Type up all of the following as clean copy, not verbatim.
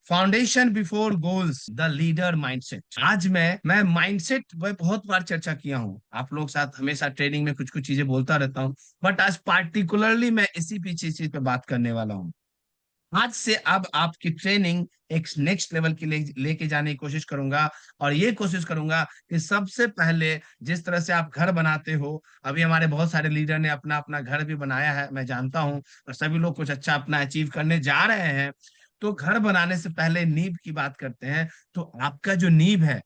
Foundation before goals, the leader mindset. आज मैं mindset पे बहुत बार चर्चा किया हूँ, आप लोग साथ हमेशा ट्रेनिंग में कुछ कुछ चीजें बोलता रहता हूँ, बट आज पार्टिकुलरली मैं इसी पीछे चीज पे बात करने वाला हूँ। आज से अब आपकी ट्रेनिंग एक नेक्स्ट लेवल की लेके जाने की कोशिश करूंगा। और ये कोशिश करूंगा कि सबसे पहले जिस तरह से आप घर बनाते हो, अभी हमारे बहुत सारे लीडर ने अपना अपना घर भी बनाया है, मैं जानता हूं, और सभी लोग कुछ अच्छा अपना अचीव करने जा रहे हैं। तो घर बनाने से पहले नींव की बात करते हैं। तो आपका जो नींव है,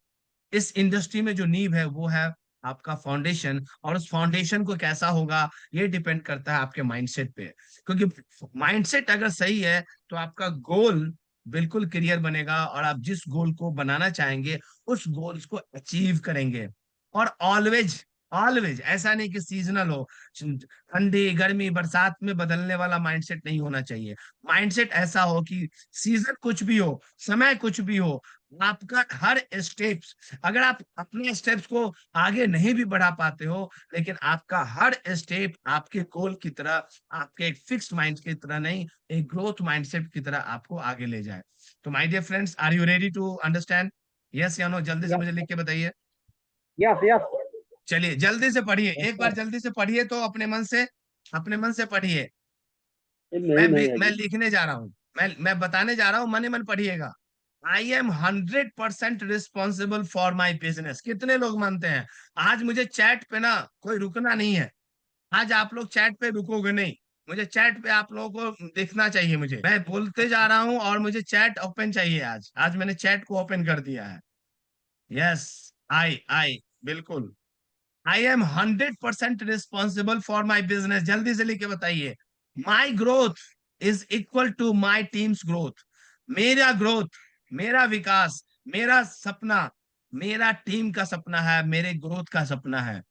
इस इंडस्ट्री में जो नींव है वो है आपका फाउंडेशन। और उस फाउंडेशन को कैसा होगा, ये डिपेंड करता है आपके माइंडसेट पे। क्योंकि माइंडसेट अगर सही है तो आपका गोल बिल्कुल क्लियर बनेगा, और आप जिस गोल को बनाना चाहेंगे उस गोल्स को अचीव करेंगे। और ऑलवेज ऑलवेज ऐसा नहीं कि सीजनल हो, ठंडी गर्मी बरसात में बदलने वाला माइंडसेट नहीं होना चाहिए। माइंडसेट ऐसा हो कि सीजन कुछ भी हो, समय कुछ भी हो, आपका हर स्टेप्स, अगर आप अपने स्टेप्स को आगे नहीं भी बढ़ा पाते हो, लेकिन आपका हर स्टेप आपके गोल की तरह, आपके एक फिक्स्ड माइंड की तरह नहीं, एक ग्रोथ माइंडसेट की तरह आपको आगे ले जाए। तो my dear friends, are you ready to understand? Yes या नो? जल्दी से यस, मुझे लिख के बताइए। Yes, yes. चलिए जल्दी से पढ़िए, यस एक बार सर। जल्दी से पढ़िए तो अपने मन से पढ़िए। नहीं, नहीं मैं अभी। लिखने जा रहा हूँ, मैं बताने जा रहा हूँ, मन ही मन पढ़िएगा। आई am 100% responsible for my business. कितने लोग मानते हैं? आज मुझे चैट पे ना कोई रुकना नहीं है। आज आप लोग चैट पे रुकोगे नहीं, मुझे चैट पे आप लोगों को देखना चाहिए। मुझे, मैं बोलते जा रहा हूँ और मुझे चैट ओपन चाहिए। आज आज मैंने चैट को ओपन कर दिया है। यस, आई बिल्कुल। I am 100% responsible for my business. जल्दी से लिख के बताइए। My growth is equal to my team's growth. मेरा ग्रोथ, मेरा विकास, मेरा सपना, मेरा टीम का सपना है, मेरे ग्रोथ का सपना है।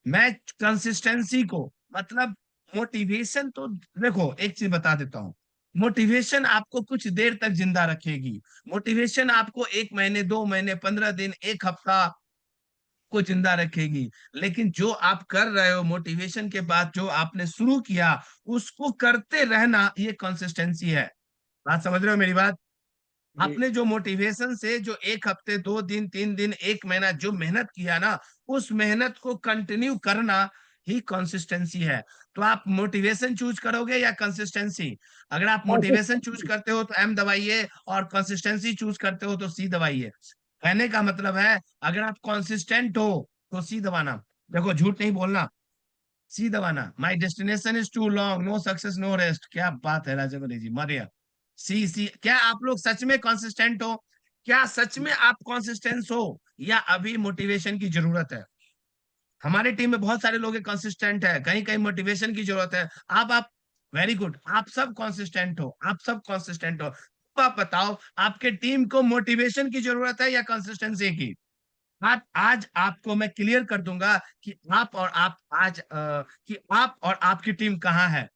मैं कंसिस्टेंसी को, मतलब मोटिवेशन तो, देखो एक चीज बता देता हूँ, मोटिवेशन आपको कुछ देर तक जिंदा रखेगी। मोटिवेशन आपको 1 महीने, 2 महीने, 15 दिन, एक हफ्ता को जिंदा रखेगी। लेकिन जो आप कर रहे हो मोटिवेशन के बाद, जो आपने शुरू किया उसको करते रहना, ये कंसिस्टेंसी है। बात समझ रहे हो मेरी बात? जी। आपने जो मोटिवेशन से जो 1 हफ्ते, 2 दिन, 3 दिन, 1 महीना जो मेहनत किया ना, उस मेहनत को कंटिन्यू करना ही कंसिस्टेंसी है। तो आप मोटिवेशन चूज करोगे या कंसिस्टेंसी? अगर आप मोटिवेशन चूज कंसिस्टेंसी। करते हो तो एम दबाइए, और कंसिस्टेंसी चूज करते हो तो सी दबाइए। कहने का मतलब है, अगर आप कंसिस्टेंट हो तो सी दबाना। देखो झूठ नहीं बोलना, सी दबाना। My destination is too long, no success no rest. क्या बात है राजवरी जी, मरिया। सी सी, क्या आप लोग सच में कंसिस्टेंट हो? क्या सच में आप कंसिस्टेंस हो, या अभी मोटिवेशन की जरूरत है? हमारे टीम में बहुत सारे लोग कंसिस्टेंट है, कहीं कहीं मोटिवेशन की जरूरत है। आप वेरी गुड, आप सब कंसिस्टेंट हो, आप सब कंसिस्टेंट हो। अब आप बताओ, आपके टीम को मोटिवेशन की जरूरत है या कंसिस्टेंसी की? आज आपको मैं क्लियर कर दूंगा कि आप और आप आज कि आप और आपकी टीम कहाँ है।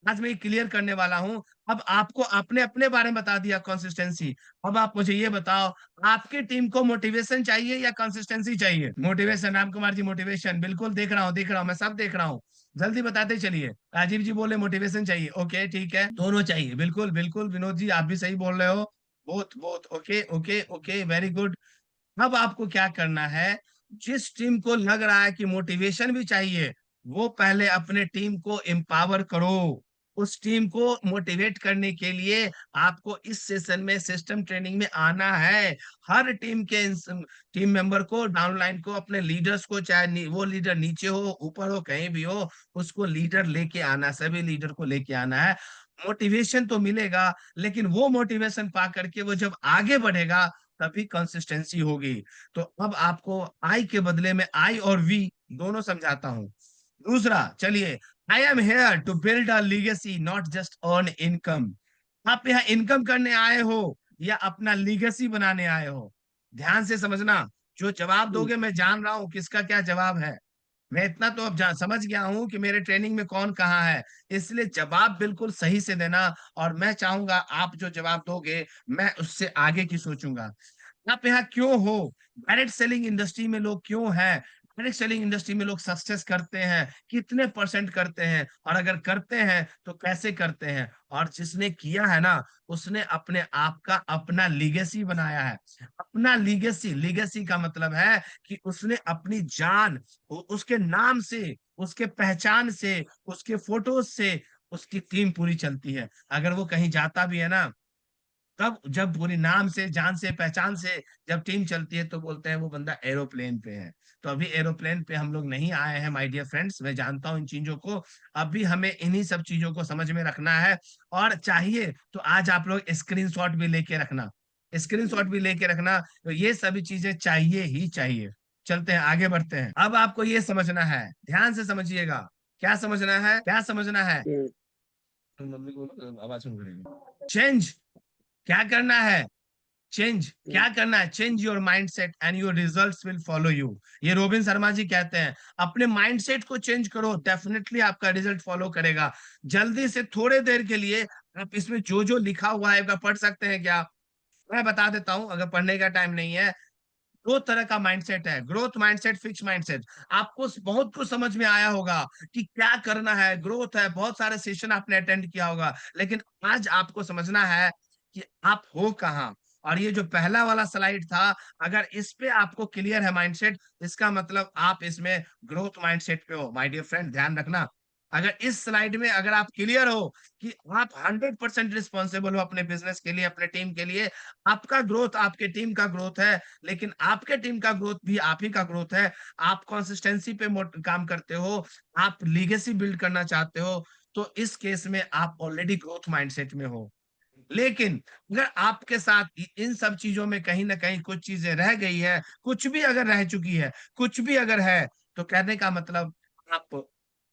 आज मैं क्लियर करने वाला हूं। अब आपको अपने अपने बारे में बता दिया कंसिस्टेंसी। अब आप मुझे ये बताओ, आपकी टीम को मोटिवेशन चाहिए या कंसिस्टेंसी चाहिए? मोटिवेशन, राम कुमार जी मोटिवेशन, बिल्कुल देख रहा हूँ, देख रहा हूँ, मैं सब देख रहा हूँ। जल्दी बताते चलिए। राजीव जी बोले मोटिवेशन चाहिए, ओके ठीक है, दोनों चाहिए, बिल्कुल बिल्कुल। विनोद जी आप भी सही बोल रहे हो। Both both, okay okay okay, very good. अब आपको क्या करना है, जिस टीम को लग रहा है कि मोटिवेशन भी चाहिए, वो पहले अपने टीम को एम्पावर करो। उस टीम को मोटिवेट करने के लिए आपको इस सेशन में, सिस्टम ट्रेनिंग में आना है। हर टीम के टीम मेंबर को, डाउनलाइन को, अपने लीडर्स को, चाहे वो लीडर नीचे हो, ऊपर हो, कहीं भी हो, उसको लीडर लेके आना, सभी लीडर को लेके आना है। मोटिवेशन तो मिलेगा, लेकिन वो मोटिवेशन पा करके वो जब आगे बढ़ेगा तभी कंसिस्टेंसी होगी। तो अब आपको आई के बदले में आई और वी दोनों समझाता हूं। दूसरा, चलिए, I am here to build a legacy, not just earn income. आप यहाँ इनकम करने आए हो या अपना लीगेसी बनाने आए हो? ध्यान से समझना। जो जवाब दोगे, मैं जान रहा हूं किसका क्या जवाब है। मैं इतना तो अब समझ गया हूं कि मेरे ट्रेनिंग में कौन कहाँ है। इसलिए जवाब बिल्कुल सही से देना। और मैं चाहूंगा आप जो जवाब दोगे, मैं उससे आगे की सोचूंगा। आप यहाँ क्यों हो? डायरेक्ट सेलिंग इंडस्ट्री में लोग क्यों हैं? डायरेक्ट सेलिंग इंडस्ट्री में लोग सक्सेस करते हैं, कितने परसेंट करते हैं, और अगर करते हैं तो कैसे करते हैं, और जिसने किया है ना, उसने अपने आप का अपना लीगेसी बनाया है। अपना लीगेसी, लीगेसी का मतलब है कि उसने अपनी जान, उसके नाम से, उसके पहचान से, उसके फोटोज से उसकी टीम पूरी चलती है। अगर वो कहीं जाता भी है ना, तब जब पूरी नाम से, जान से, पहचान से जब टीम चलती है, तो बोलते हैं वो बंदा एरोप्लेन पे है। तो अभी एरोप्लेन पे हम लोग नहीं आए हैं माय डियर फ्रेंड्स, मैं जानता हूं इन चीजों को। अभी हमें इन्हीं सब चीजों को समझ में रखना है। और चाहिए तो आज आप लोग स्क्रीनशॉट भी लेके रखना, स्क्रीनशॉट भी लेके रखना। तो ये सभी चीजें चाहिए ही चाहिए। चलते हैं, आगे बढ़ते हैं। अब आपको ये समझना है, ध्यान से समझिएगा। क्या समझना है, क्या समझना है? हम्म, मम्मी को आवाज सुन रही है। चेंज, क्या करना है? चेंज, हम्म, क्या करना है? Change your mindset and your results will follow you. ये रोबिन शर्मा जी कहते हैं, अपने माइंडसेट को चेंज करो, डेफिनेटली आपका रिजल्ट फॉलो करेगा। जल्दी से थोड़े देर के लिए आप इसमें जो जो लिखा हुआ है, एक बार पढ़ सकते हैं क्या? मैं बता देता हूं, अगर पढ़ने का टाइम नहीं है। दो तरह का माइंडसेट है, ग्रोथ माइंडसेट, फिक्स माइंडसेट। आपको बहुत कुछ समझ में आया होगा कि क्या करना है, ग्रोथ है, बहुत सारे सेशन आपने अटेंड किया होगा, लेकिन आज आपको समझना है कि आप हो कहाँ। और ये जो पहला वाला स्लाइड था, अगर इस पे आपको क्लियर है माइंडसेट, इसका मतलब आप इसमें ग्रोथ माइंडसेट पे हो माय डियर फ्रेंड, ध्यान रखना। अगर इस स्लाइड में अगर आप क्लियर हो कि आप 100% रिस्पॉन्सिबल हो अपने बिजनेस के लिए, अपने टीम के लिए, आपका ग्रोथ आपके टीम का ग्रोथ है, लेकिन आपके टीम का ग्रोथ भी आप ही का ग्रोथ है। आप कंसिस्टेंसी पे काम करते हो, आप लीगेसी बिल्ड करना चाहते हो, तो इस केस में आप ऑलरेडी ग्रोथ माइंडसेट में हो। लेकिन अगर आपके साथ इन सब चीजों में कहीं ना कहीं कुछ चीजें रह गई है, कुछ भी अगर रह चुकी है, कुछ भी अगर है, तो कहने का मतलब आप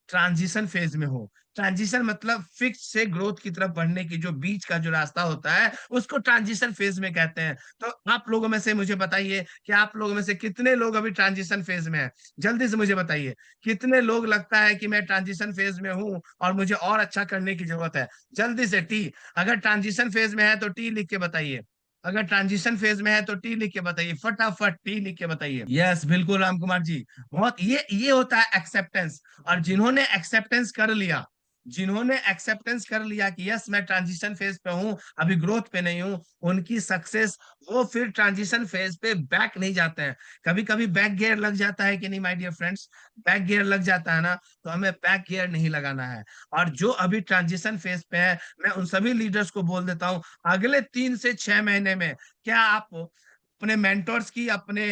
ट्रांजिशन फेज में हो। ट्रांजिशन मतलब फिक्स से ग्रोथ की तरफ बढ़ने की जो बीच का जो रास्ता होता है, उसको ट्रांजिशन फेज में कहते हैं। तो आप लोगों में से मुझे बताइए कि आप लोगों में से कितने लोग अभी ट्रांजिशन फेज में हैं? जल्दी से मुझे बताइए, कितने लोग लगता है कि मैं ट्रांजिशन फेज में हूं और मुझे और अच्छा करने की जरूरत है? जल्दी से टी, अगर ट्रांजिशन फेज में है तो टी लिख के बताइए। अगर ट्रांजिशन फेज में है तो टी लिख के बताइए, फटाफट टी लिख के बताइए। यस, बिल्कुल राम कुमार जी। बहुत, ये होता है एक्सेप्टेंस। और जिन्होंने एक्सेप्टेंस कर लिया, जिन्होंने एक्सेप्टेंस कर लिया कि यस मैं ट्रांजिशन फेज पे हूं, अभी ग्रोथ पे नहीं हूं, उनकी सक्सेस, वो फिर ट्रांजिशन फेज पे बैक नहीं जाते हैं। कभी कभी बैक गियर लग जाता है कि नहीं my dear friends? Back gear लग जाता है ना, तो हमें बैक गियर नहीं लगाना है। और जो अभी ट्रांजिशन फेज पे है, मैं उन सभी लीडर्स को बोल देता हूं, अगले 3 से 6 महीने में क्या आप अपने मेंटर्स की, अपने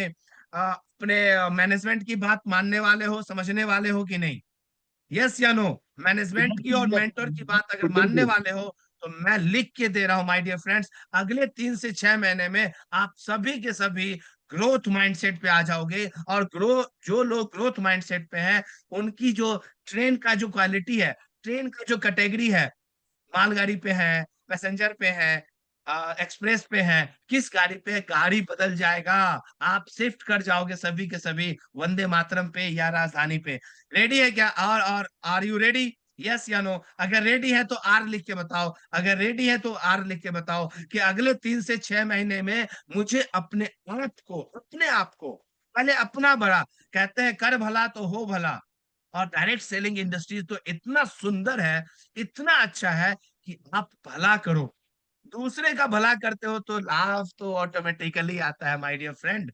मैनेजमेंट की बात मानने वाले हो, समझने वाले हो कि नहीं? यस या नो? मैनेजमेंट की और मेंटर की बात अगर मानने बिल्कुल। वाले हो, तो मैं लिख के दे रहा हूं माय डियर फ्रेंड्स, अगले 3 से 6 महीने में आप सभी के सभी ग्रोथ माइंडसेट पे आ जाओगे। और जो लोग ग्रोथ माइंडसेट पे हैं, उनकी जो ट्रेन का जो क्वालिटी है, ट्रेन का जो कैटेगरी है, मालगाड़ी पे है, पैसेंजर पे है, एक्सप्रेस पे है, किस गाड़ी पे है, गाड़ी बदल जाएगा। आप शिफ्ट कर जाओगे सभी के सभी वंदे मातरम पे या राजधानी पे। रेडी है क्या? और आर यू रेडी? यस या नो? अगर रेडी है तो आर लिख के बताओ, अगर रेडी है तो आर लिख के बताओ कि अगले 3 से 6 महीने में मुझे अपने आप को, पहले अपना बड़ा, कहते हैं कर भला तो हो भला। और डायरेक्ट सेलिंग इंडस्ट्री तो इतना सुंदर है, इतना अच्छा है कि आप भला करो, दूसरे का भला करते हो तो लाभ तो ऑटोमेटिकली आता है माय डियर फ्रेंड।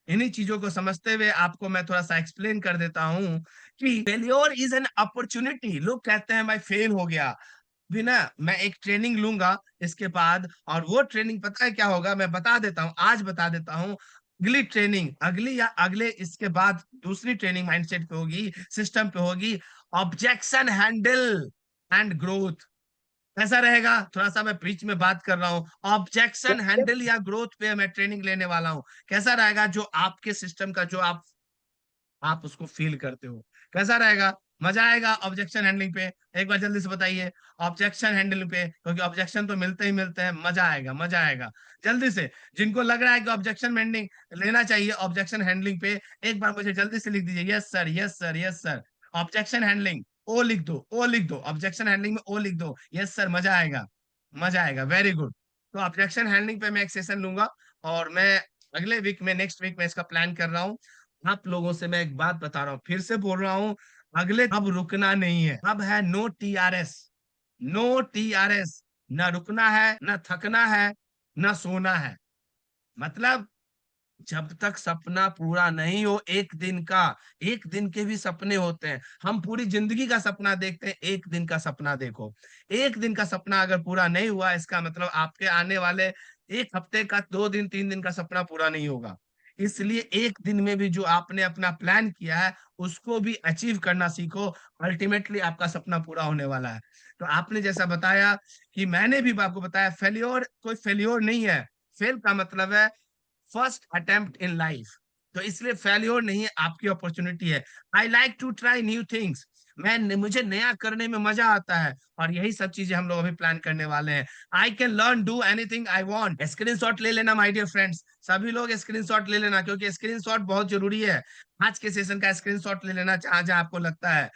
इन्हीं चीजों को समझते हुए आपको मैं थोड़ा सा एक्सप्लेन कर देता हूं कि फेल्योर इज एन अपॉर्चुनिटी। लोग कहते हैं मैं फेल हो गया, भी ना, मैं एक ट्रेनिंग लूंगा इसके बाद, और वो ट्रेनिंग पता है क्या होगा, मैं बता देता हूँ, आज बता देता हूँ। अगली ट्रेनिंग, अगली या अगले इसके बाद दूसरी ट्रेनिंग माइंडसेट पे होगी, सिस्टम पे होगी, ऑब्जेक्शन हैंडल एंड ग्रोथ। कैसा रहेगा? थोड़ा सा मैं बीच में बात कर रहा हूँ, ऑब्जेक्शन हैंडल या ग्रोथ पे मैं ट्रेनिंग लेने वाला हूँ। कैसा रहेगा? जो आपके सिस्टम का जो आप उसको फील करते हो, कैसा रहेगा? मजा आएगा ऑब्जेक्शन हैंडलिंग पे? एक बार जल्दी से बताइए। ऑब्जेक्शन हैंडलिंग पे, क्योंकि ऑब्जेक्शन तो मिलते ही मिलते हैं, मजा आएगा, मजा आएगा। जल्दी से, जिनको लग रहा है कि ऑब्जेक्शन हैंडलिंग लेना चाहिए ऑब्जेक्शन हैंडलिंग पे, एक बार मुझे जल्दी से लिख दीजिए, yes sir, yes sir, yes sir. Objection handling, ओ लिख दो, ओ लिख दो, ऑब्जेक्शन हैंडलिंग में ओ लिख दो, यस सर, मजा आएगा, मजा आएगा, वेरी गुड। तो ऑब्जेक्शन हैंडलिंग पे मैं एक सेशन लूंगा, और मैं अगले वीक में, नेक्स्ट वीक में इसका प्लान कर रहा हूँ। आप लोगों से मैं एक बात बता रहा हूँ, फिर से बोल रहा हूँ, अगले अब रुकना नहीं है, अब है नो टीआरएस, नो टीआरएस। ना रुकना है, ना थकना है, ना सोना है। मतलब जब तक सपना पूरा नहीं हो, एक दिन के भी सपने होते हैं। हम पूरी जिंदगी का सपना देखते हैं, एक दिन का सपना देखो। एक दिन का सपना अगर पूरा नहीं हुआ, इसका मतलब आपके आने वाले एक हफ्ते का, 2 दिन 3 दिन का सपना पूरा नहीं होगा। इसलिए एक दिन में भी जो आपने अपना प्लान किया है, उसको भी अचीव करना सीखो। अल्टीमेटली आपका सपना पूरा होने वाला है। तो आपने जैसा बताया कि मैंने भी आपको बताया, फेल्योर कोई फेल्योर नहीं है। फेल का मतलब है फर्स्ट अटेम्प्ट इन लाइफ। तो इसलिए फेल्योर नहीं है, आपकी अपॉर्चुनिटी है। I like to try new things. मुझे नया करने में मजा आता है, और यही सब चीजें हम लोग अभी प्लान करने वाले हैं। I can learn do anything I want. Screenshot ले लेना माय डियर फ्रेंड्स, सभी लोग स्क्रीनशॉट ले लेना, क्योंकि स्क्रीनशॉट बहुत जरूरी है। आज के सेशन का स्क्रीनशॉट ले लेना, जहां जहां आपको लगता है।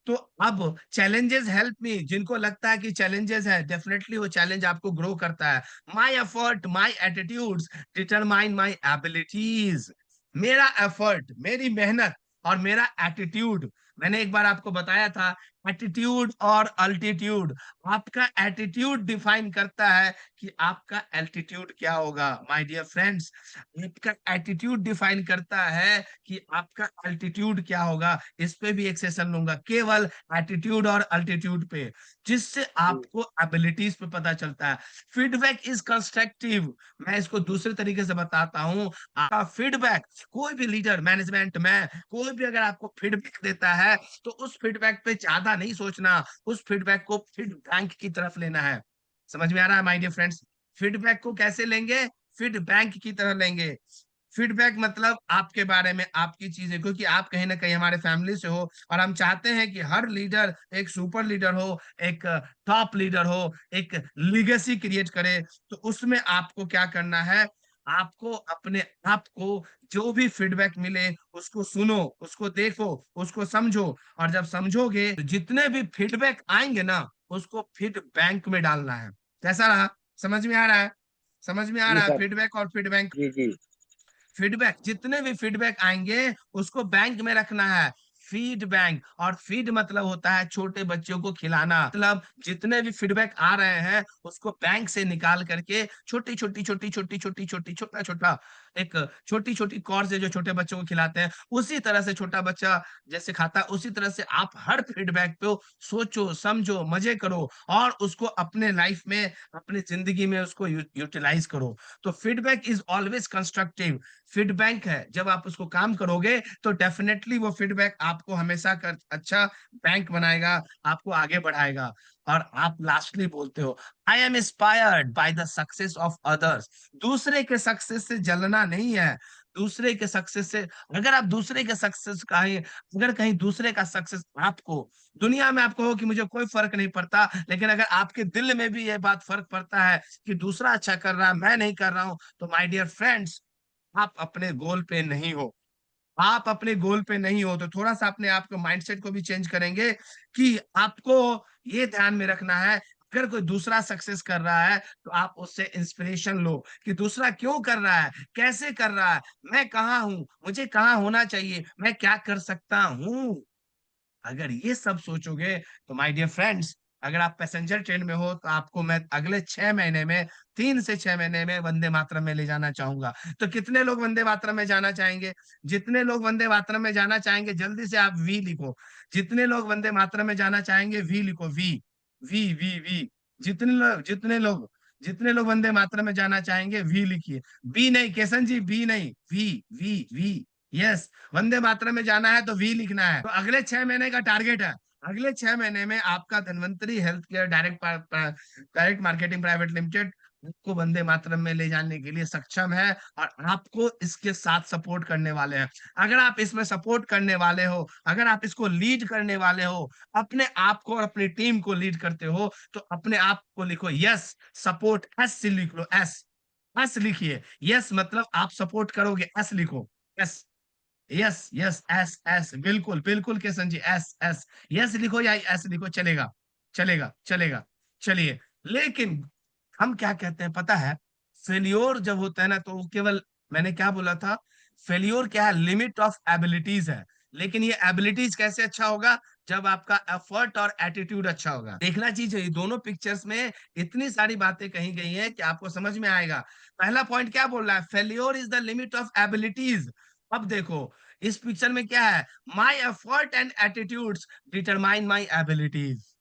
तो अब चैलेंजेस हेल्प मी, जिनको लगता है कि चैलेंजेस है, डेफिनेटली वो चैलेंज आपको ग्रो करता है। My effort my attitudes determine my abilities. मेरा एफर्ट, मेरी मेहनत और मेरा एटीट्यूड, मैंने एक बार आपको बताया था, एटीट्यूड और अल्टीट्यूड। आपका एटीट्यूड डिफाइन करता है कि आपका एल्टीट्यूड क्या होगा। माय डियर फ्रेंड्स, आपका एटीट्यूड डिफाइन करता है कि आपका अल्टीट्यूड क्या होगा। इस पे भी एक सेशन लूंगा, केवल एटीट्यूड और अल्टीट्यूड पे, जिससे जी आपको एबिलिटीज पे पता चलता है। Feedback is constructive. मैं इसको दूसरे तरीके से बताता हूँ। आपका फीडबैक, कोई भी लीडर, मैनेजमेंट में कोई भी अगर आपको फीडबैक देता है, तो उस फीडबैक पे ज्यादा नहीं सोचना, उस फीडबैक को फीडबैक की तरफ लेना है। समझ में आ रहा है माय डियर फ्रेंड्स? फीडबैक को कैसे लेंगे? फीडबैक की तरह लेंगे। फीडबैक मतलब आपके बारे में, आपकी चीजें, क्योंकि आप कहीं ना कहीं हमारे फैमिली से हो, और हम चाहते हैं कि हर लीडर एक सुपर लीडर हो, एक टॉप लीडर हो, एक लीगेसी क्रिएट करे। तो उसमें आपको क्या करना है? आपको अपने आप को, जो भी फीडबैक मिले उसको सुनो, उसको देखो, उसको समझो। और जब समझोगे तो जितने भी फीडबैक आएंगे ना, उसको फीडबैक में डालना है। कैसा रहा? समझ में आ रहा है? समझ में आ जी रहा है सर। फीडबैक और फीडबैक? जी जी। फीडबैक, जितने भी फीडबैक आएंगे उसको बैंक में रखना है। फीड बैंक, और फीड मतलब होता है छोटे बच्चों को खिलाना। मतलब जितने भी फीडबैक आ रहे हैं, उसको बैंक से निकाल करके छोटी छोटी छोटी छोटी छोटी छोटी छोटा छोटा, एक छोटी छोटी कौर से जो छोटे बच्चों को खिलाते हैं, उसी तरह से छोटा बच्चा जैसे खाता है, उसी तरह से आप हर फीडबैक पे सोचो, समझो, मजे करो, और उसको अपने लाइफ में, अपनी जिंदगी में उसको यूटिलाइज करो। तो feedback is always constructive. Feedback है, जब आप उसको काम करोगे तो डेफिनेटली वो फीडबैक आपको हमेशा कर अच्छा बैंक बनाएगा, आपको आगे बढ़ाएगा। और आप लास्टली बोलते हो, I am inspired by the success of others. दूसरे के सक्सेस से जलना नहीं है। दूसरे के सक्सेस से, अगर आप दूसरे के सक्सेस का ही, अगर कहीं दूसरे का सक्सेस आपको, दुनिया में आपको हो कि मुझे कोई फर्क नहीं पड़ता, लेकिन अगर आपके दिल में भी ये बात फर्क पड़ता है कि दूसरा अच्छा कर रहा है, मैं नहीं कर रहा हूं, तो माय डियर फ्रेंड्स, आप अपने गोल पे नहीं हो। आप अपने गोल पे नहीं हो, तो थोड़ा सा अपने आप को, माइंडसेट को भी चेंज करेंगे कि आपको ये ध्यान में रखना है, अगर कोई दूसरा सक्सेस कर रहा है तो आप उससे इंस्पिरेशन लो कि दूसरा क्यों कर रहा है, कैसे कर रहा है, मैं कहाँ हूं, मुझे कहाँ होना चाहिए, मैं क्या कर सकता हूं। अगर ये सब सोचोगे तो माय डियर फ्रेंड्स, अगर आप पैसेंजर ट्रेन में हो, तो आपको मैं अगले 6 महीने में, 3 से 6 महीने में वंदे मातरम में ले जाना चाहूंगा। तो कितने लोग वंदे मातरम में जाना चाहेंगे? जितने लोग वंदे मातरम में जाना चाहेंगे, जल्दी से आप वी लिखो। जितने लोग वंदे मातरम में जाना चाहेंगे, वी लिखो, वी, वी वी वी। जितने लोग वंदे मातरम में जाना चाहेंगे, वी लिखिए। बी नहीं केसन जी, बी नहीं, we, we we. Yes, Vande Mataram में जाना है तो वी लिखना है। तो अगले 6 महीने का टारगेट है, अगले 6 महीने में आपका Dhanvantari health care direct marketing private limited आपको वंदे मातरम में ले जाने के लिए सक्षम है, और आपको इसके साथ सपोर्ट करने वाले हैं। अगर आप इसमें सपोर्ट करने वाले हो, अगर आप इसको लीड करने वाले हो, अपने आप को और अपनी टीम को लीड करते हो, तो अपने आप को लिखो यस सपोर्ट, एस से लिख लो, एस, एस लिखिए। यस मतलब आप सपोर्ट करोगे, एस लिखो, yes, yes yes, S S, बिल्कुल बिल्कुल Kishan ji, S S. Yes लिखो या एस लिखो, चलेगा, चलेगा, चलेगा। चलिए, लेकिन हम क्या कहते हैं पता है? फेल्योर जब होता है ना, तो वो केवल, मैंने क्या बोला था, फेल्योर क्या है? लिमिट ऑफ एबिलिटीज है। लेकिन ये एबिलिटीज कैसे अच्छा होगा? जब आपका एफर्ट और एटीट्यूड अच्छा होगा। देखना चीज है, ये दोनों पिक्चर्स में इतनी सारी बातें कही गई है कि आपको समझ में आएगा। पहला पॉइंट क्या बोल रहा है? Failure is the limit of abilities. अब देखो इस पिक्चर में क्या है? My effort and attitudes determine my abilities.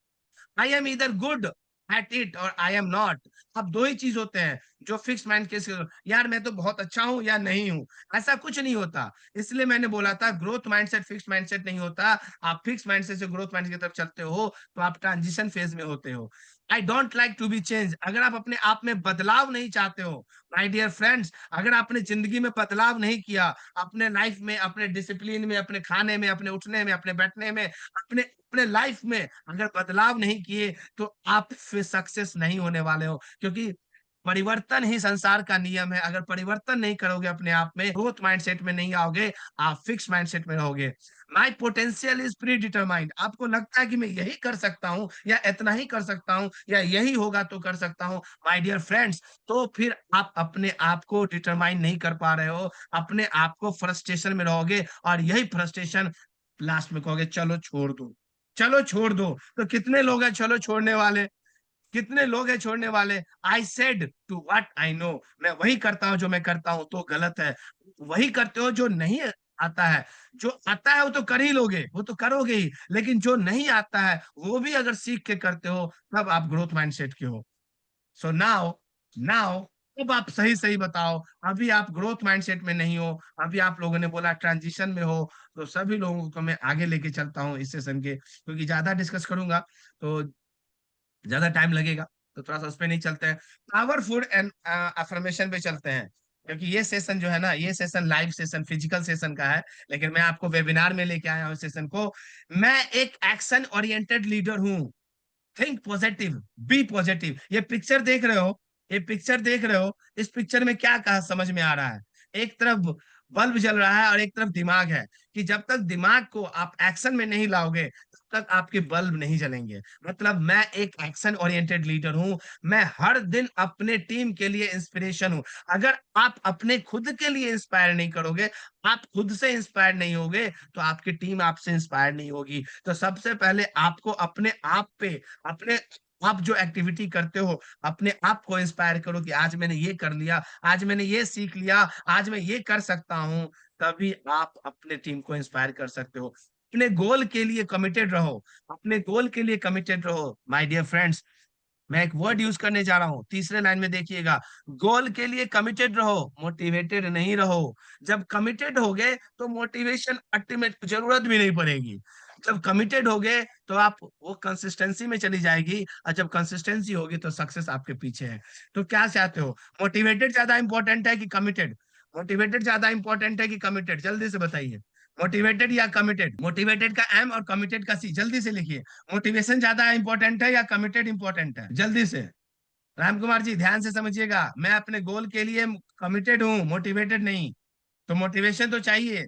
I am इधर गुड एट इट और आई एम नॉट। अब दो ही चीज होते हैं जो फिक्स माइंड के। यार मैं तो बहुत अच्छा हूं या नहीं हूं, ऐसा कुछ नहीं होता। इसलिए मैंने बोला था ग्रोथ माइंडसेट फिक्स माइंडसेट नहीं होता। आप फिक्स माइंडसेट से ग्रोथ माइंड की तरफ चलते हो तो आप ट्रांजिशन फेज में होते हो। I don't like to be change. अगर आप अपने आप में बदलाव नहीं चाहते हो, माय डियर फ्रेंड्स, अगर आपने जिंदगी में बदलाव नहीं किया, अपने लाइफ में, अपने डिसिप्लिन में, अपने खाने में, अपने उठने में, अपने बैठने में, अपने अपने लाइफ में अगर बदलाव नहीं किए, तो आप फिर सक्सेस नहीं होने वाले हो। क्योंकि परिवर्तन ही संसार का नियम है। अगर परिवर्तन नहीं करोगे अपने आप में, ग्रोथ माइंडसेट में नहीं आओगे, आप फिक्स माइंडसेट में रहोगे। माई पोटेंशियल इज प्री डिटरमाइंड। आपको लगता है कि मैं यही कर सकता हूँ या इतना ही कर सकता हूँ या यही होगा तो कर सकता हूँ, माय डियर फ्रेंड्स, तो फिर आप अपने आप को डिटरमाइन नहीं कर पा रहे हो। अपने आप को फ्रस्ट्रेशन में रहोगे और यही फ्रस्ट्रेशन लास्ट में कहोगे चलो छोड़ दो, चलो छोड़ दो। तो कितने लोग हैं चलो छोड़ने वाले? कितने लोग हैं छोड़ने वाले? I said to what I know. मैं वही करता हूं जो मैं करता हूं तो गलत है। वही करते हो जो नहीं आता है। जो आता है वो तो कर ही लोगे, वो तो करोगे ही। लेकिन जो नहीं आता है वो भी अगर सीख के करते हो तब आप ग्रोथ माइंडसेट के हो। सो नाउ नाउ अब आप सही सही बताओ। अभी आप ग्रोथ माइंडसेट में नहीं हो, अभी आप लोगों ने बोला ट्रांजिशन में हो। तो सभी लोगों को मैं आगे लेके चलता हूँ इस सेशन के, क्योंकि ज्यादा डिस्कस करूंगा तो ज्यादा टाइम लगेगा। तो थोड़ा सा उस पे नहीं चलते हैं, पावरफुल एंड अफर्मेशन पे चलते हैं। क्योंकि ये सेशन जो है ना, ये session live session physical session का है, लेकिन मैं आपको वेबिनार में लेके आया हूँ सेशन को। मैं एक एक्शन ओरिएंटेड लीडर हूँ। Think positive, be positive. ये पिक्चर देख रहे हो, ये पिक्चर देख रहे हो, इस पिक्चर में क्या कहा समझ में आ रहा है? एक तरफ बल्ब जल रहा है और एक तरफ दिमाग है, कि जब तक दिमाग को आप एक्शन में नहीं लाओगे तब तक आपके बल्ब नहीं जलेंगे। मतलब मैं एक एक्शन ओरिएंटेड लीडर हूं। मैं हर दिन अपने टीम के लिए इंस्पिरेशन हूं। अगर आप अपने खुद के लिए इंस्पायर नहीं करोगे, आप खुद से इंस्पायर नहीं होगे, तो आपकी टीम आपसे इंस्पायर नहीं होगी। तो सबसे पहले आपको अपने आप पे, अपने आप जो एक्टिविटी करते हो, अपने आप को इंस्पायर करो कि आज मैंने ये कर लिया, आज मैंने ये सीख लिया, आज मैं ये कर सकता हूं। तभी आप अपने टीम को इंस्पायर कर सकते हो। अपने गोल के लिए कमिटेड रहो, अपने गोल के लिए कमिटेड रहो माय डियर फ्रेंड्स। मैं एक वर्ड यूज करने जा रहा हूं, तीसरे लाइन में देखिएगा। गोल के लिए कमिटेड रहो, मोटिवेटेड नहीं रहो। जब कमिटेड हो गए तो मोटिवेशन अल्टीमेट जरूरत भी नहीं पड़ेगी। जब कमिटेड हो गए तो आप वो कंसिस्टेंसी में चली जाएगी, और जब कंसिस्टेंसी होगी तो सक्सेस आपके पीछे है। तो क्या चाहते हो? मोटिवेटेड ज्यादा इंपॉर्टेंट है कि कमिटेड? मोटिवेटेड ज्यादा इंपॉर्टेंट है कि कमिटेड? जल्दी से बताइए। मोटिवेटेड या कमिटेड? मोटिवेटेड का एम और कमिटेड का सी, जल्दी से लिखिए। मोटिवेशन ज्यादा इंपॉर्टेंट है या कमिटेड इंपॉर्टेंट है? जल्दी से। राम कुमार जी ध्यान से समझिएगा, मैं अपने गोल के लिए कमिटेड हूँ, मोटिवेटेड नहीं। तो मोटिवेशन तो चाहिए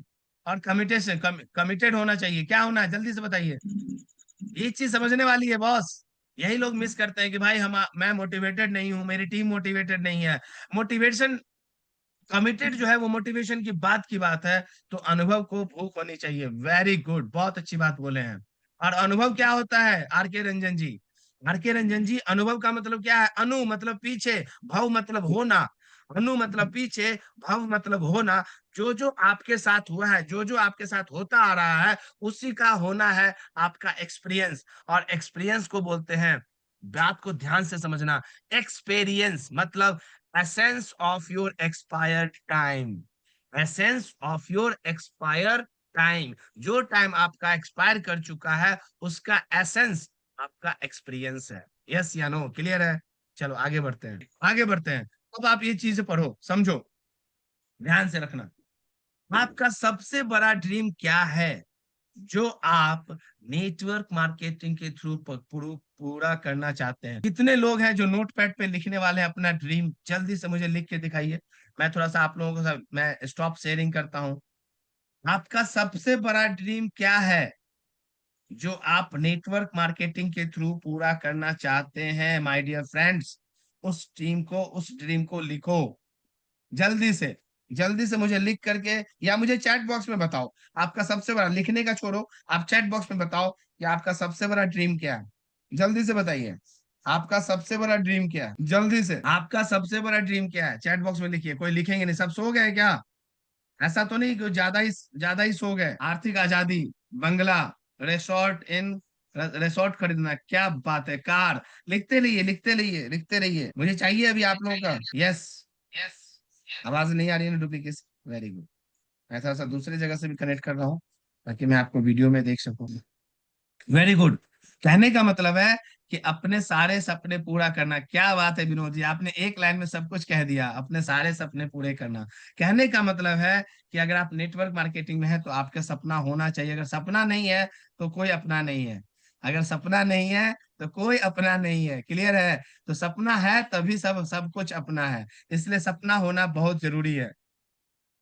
और कमिटेशन, कमिटेड होना चाहिए। क्या होना है जल्दी से बताइए। ये चीज समझने वाली है बॉस। यही लोग मिस करते हैं कि भाई हम, मैं मोटिवेटेड नहीं हूँ, मेरी टीम मोटिवेटेड नहीं है। मोटिवेशन, कमिटेड जो है वो मोटिवेशन की बात की बात है। तो अनुभव को भूख होनी चाहिए। वेरी गुड, बहुत अच्छी बात बोले हैं। और अनुभव क्या होता है आर के रंजन जी? आर के रंजन जी, अनुभव का मतलब क्या है? अनु मतलब पीछे, भव मतलब होना। अनु मतलब पीछे, भव मतलब होना। जो जो आपके साथ हुआ है, जो जो आपके साथ होता आ रहा है, उसी का होना है आपका एक्सपीरियंस। और एक्सपीरियंस को बोलते हैं, बात को ध्यान से समझना, एक्सपीरियंस मतलब essence of your expired time, essence of your expired time। जो टाइम आपका एक्सपायर कर चुका है उसका एसेंस आपका एक्सपीरियंस है। यस या नो, क्लियर है? चलो आगे बढ़ते हैं, आगे बढ़ते हैं। अब आप ये चीजें पढ़ो, समझो, ध्यान से रखना। आपका सबसे बड़ा ड्रीम क्या है जो आप नेटवर्क मार्केटिंग के थ्रू पूरा करना चाहते हैं? कितने लोग हैं जो नोटपैड पे लिखने वाले हैं अपना ड्रीम? जल्दी से मुझे लिख के दिखाइए। मैं थोड़ा सा आप लोगों को मैं स्टॉप शेयरिंग करता हूँ। आपका सबसे बड़ा ड्रीम क्या है जो आप नेटवर्क मार्केटिंग के थ्रू पूरा करना चाहते हैं माय डियर फ्रेंड्स? उस ड्रीम को लिखो जल्दी से। जल्दी से मुझे लिख करके या मुझे चैट बॉक्स में बताओ, आपका सबसे बड़ा, लिखने का छोड़ो, आप चैट बॉक्स में बताओ कि आपका सबसे बड़ा ड्रीम क्या है। जल्दी से बताइए, आपका सबसे बड़ा ड्रीम क्या है, जल्दी से, आपका सबसे बड़ा ड्रीम क्या है, चैट बॉक्स में लिखिए। कोई लिखेंगे नहीं, सब सो गए क्या? ऐसा तो नहीं कि ज्यादा ही सो गए। आर्थिक आजादी, बंगला, रिसोर्ट इन, रिसोर्ट खरीदना, क्या बात है, कार। लिखते रहिए, लिखते रहिए, लिखते रहिए, मुझे चाहिए अभी आप लोगों का। यस, यस, आवाज नहीं आ रही है ना डुप्लीकेशन, वेरी गुड। ऐसा ऐसा दूसरी जगह से भी कनेक्ट कर रहा हूँ ताकि मैं आपको वीडियो में देख सकूं। Very good. कहने का मतलब है कि अपने सारे सपने पूरा करना। क्या बात है विनोद जी, आपने एक लाइन में सब कुछ कह दिया, अपने सारे सपने पूरे करना। कहने का मतलब है कि अगर आप नेटवर्क मार्केटिंग में है तो आपका सपना होना चाहिए। अगर सपना नहीं है तो कोई अपना नहीं है। अगर सपना नहीं है तो कोई अपना नहीं है। क्लियर है? तो सपना है तभी सब सब कुछ अपना है। इसलिए सपना होना बहुत जरूरी है।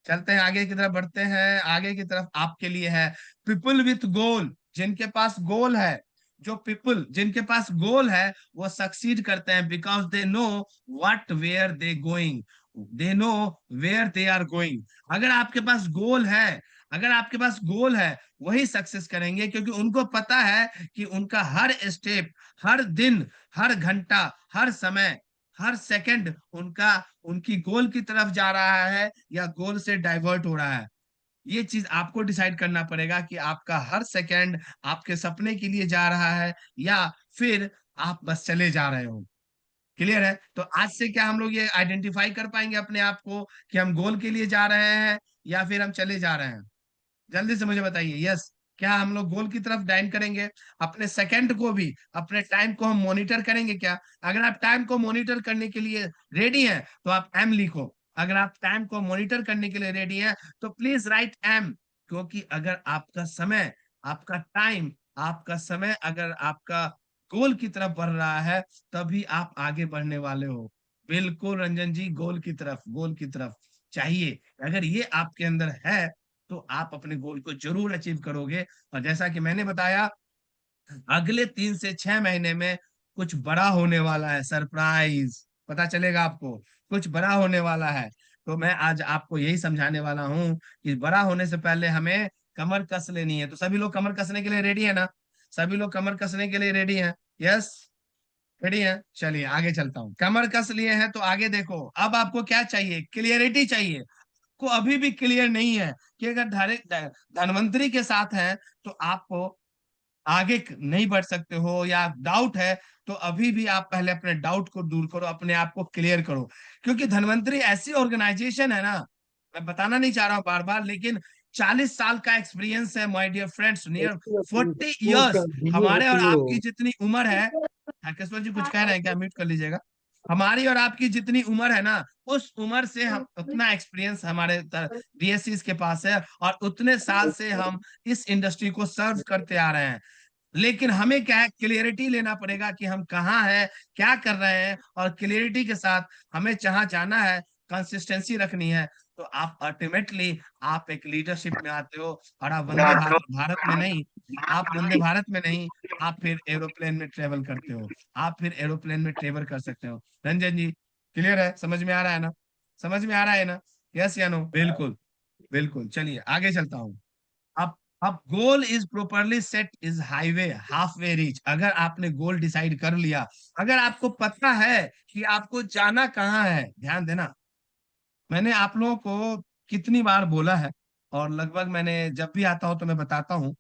चलते हैं आगे की तरफ, बढ़ते हैं आगे की तरफ। आपके लिए है पीपल विथ गोल, जिनके पास गोल है, जो पीपल जिनके पास गोल है वो सक्सीड करते हैं, because they know what where they going, they know where they are going. अगर आपके पास गोल है, अगर आपके पास गोल है, वही सक्सेस करेंगे, क्योंकि उनको पता है कि उनका हर स्टेप, हर दिन, हर घंटा, हर समय, हर सेकंड उनका उनकी गोल की तरफ जा रहा है या गोल से डाइवर्ट हो रहा है। ये चीज आपको डिसाइड करना पड़ेगा कि आपका हर सेकंड आपके सपने के लिए जा रहा है या फिर आप बस चले जा रहे हो। क्लियर है? तो आज से क्या हम लोग ये आइडेंटिफाई कर पाएंगे अपने आप को कि हम गोल के लिए जा रहे हैं या फिर हम चले जा रहे हैं? जल्दी से मुझे बताइए। यस, क्या हम लोग गोल की तरफ डाइन करेंगे? अपने सेकंड को भी, अपने टाइम को हम मॉनिटर करेंगे क्या? अगर आप टाइम को मॉनिटर करने के लिए रेडी हैं तो आप एम लिखो। अगर आप टाइम को मॉनिटर करने के लिए रेडी हैं तो प्लीज राइट एम। क्योंकि अगर आपका समय, आपका टाइम, आपका समय अगर आपका गोल की तरफ बढ़ रहा है तभी आप आगे बढ़ने वाले हो। बिल्कुल रंजन जी, गोल की तरफ, गोल की तरफ चाहिए। अगर ये आपके अंदर है तो आप अपने गोल को जरूर अचीव करोगे। और जैसा कि मैंने बताया, अगले 3 से 6 महीने में कुछ बड़ा होने वाला है, सरप्राइज पता चलेगा आपको, कुछ बड़ा होने वाला है। तो मैं आज आपको यही समझाने वाला हूँ कि बड़ा होने से पहले हमें कमर कस लेनी है। तो सभी लोग कमर कसने के लिए रेडी है ना? सभी लोग कमर कसने के लिए रेडी हैं? यस, रेडी है? चलिए आगे चलता हूँ। कमर कस लिए हैं तो आगे देखो, अब आपको क्या चाहिए? क्लियरिटी चाहिए। को अभी भी क्लियर नहीं है कि अगर धनवंतरी के साथ है तो आपको आगे नहीं बढ़ सकते हो, या डाउट है तो अभी भी आप पहले अपने डाउट को दूर करो, अपने आप को क्लियर करो। क्योंकि धनवंतरी ऐसी ऑर्गेनाइजेशन है ना, मैं बताना नहीं चाह रहा हूं बार बार, लेकिन 40 साल का एक्सपीरियंस है my dear friends, near 40 years. हमारे और आपकी जितनी उम्र है, राकेश्वर जी कुछ कह रहे हैं क्या? म्यूट कर लीजिएगा। हमारी और आपकी जितनी उम्र है ना, उस उम्र से हम उतना एक्सपीरियंस हमारे डीएससी के पास है, और उतने साल से हम इस इंडस्ट्री को सर्व करते आ रहे हैं। लेकिन हमें क्या है, क्लियरिटी लेना पड़ेगा कि हम कहाँ हैं, क्या कर रहे हैं, और क्लियरिटी के साथ हमें जहां जाना है, कंसिस्टेंसी रखनी है। तो आप अल्टीमेटली आप एक लीडरशिप में आते हो। और आप वंदे भारत भारत में नहीं, आप वंदे भारत में नहीं, आप फिर एरोप्लेन में ट्रेवल करते हो, आप फिर एरोप्लेन में ट्रेवल कर सकते हो। रंजन जी, क्लियर है? समझ में आ रहा है ना? समझ में आ रहा है ना? यस या नो? बिल्कुल, बिल्कुल। चलिए आगे चलता हूँ। अब अब goal is properly set is highway half way reach. अगर आपने गोल डिसाइड कर लिया, अगर आपको पता है कि आपको जाना कहाँ है, ध्यान देना, मैंने आप लोगों को कितनी बार बोला है, और लगभग मैंने जब भी आता हूं तो मैं बताता हूं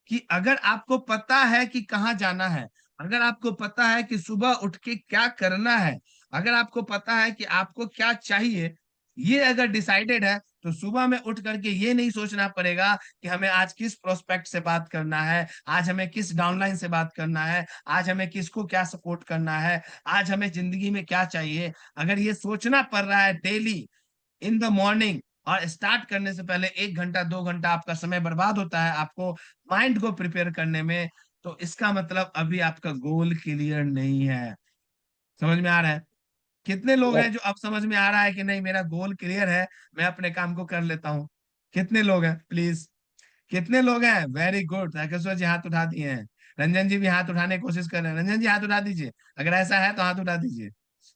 कि अगर आपको पता है कि कहाँ जाना है, अगर आपको पता है कि सुबह उठ के क्या करना है, अगर आपको पता है कि आपको क्या चाहिए, ये अगर डिसाइडेड है, तो सुबह में उठ करके ये नहीं सोचना पड़ेगा कि हमें आज किस प्रोस्पेक्ट से बात करना है, आज हमें किस डाउनलाइन से बात करना है, आज हमें किसको क्या सपोर्ट करना है, आज हमें जिंदगी में क्या चाहिए। अगर ये सोचना पड़ रहा है डेली इन द मॉर्निंग, और स्टार्ट करने से पहले 1 घंटा 2 घंटा आपका समय बर्बाद होता है आपको माइंड को प्रिपेयर करने में, तो इसका मतलब अभी आपका गोल क्लियर नहीं है। समझ में आ रहा है? कितने लोग हैं जो अब समझ में आ रहा है कि नहीं मेरा गोल क्लियर है, मैं अपने काम को कर लेता हूँ? कितने लोग हैं प्लीज? कितने लोग हैं? वेरी गुड, राकेश्वर जी हाथ उठा दिए हैं। रंजन जी भी हाथ उठाने की कोशिश कर रहे हैं। रंजन जी हाथ उठा दीजिए, अगर ऐसा है तो हाथ उठा दीजिए।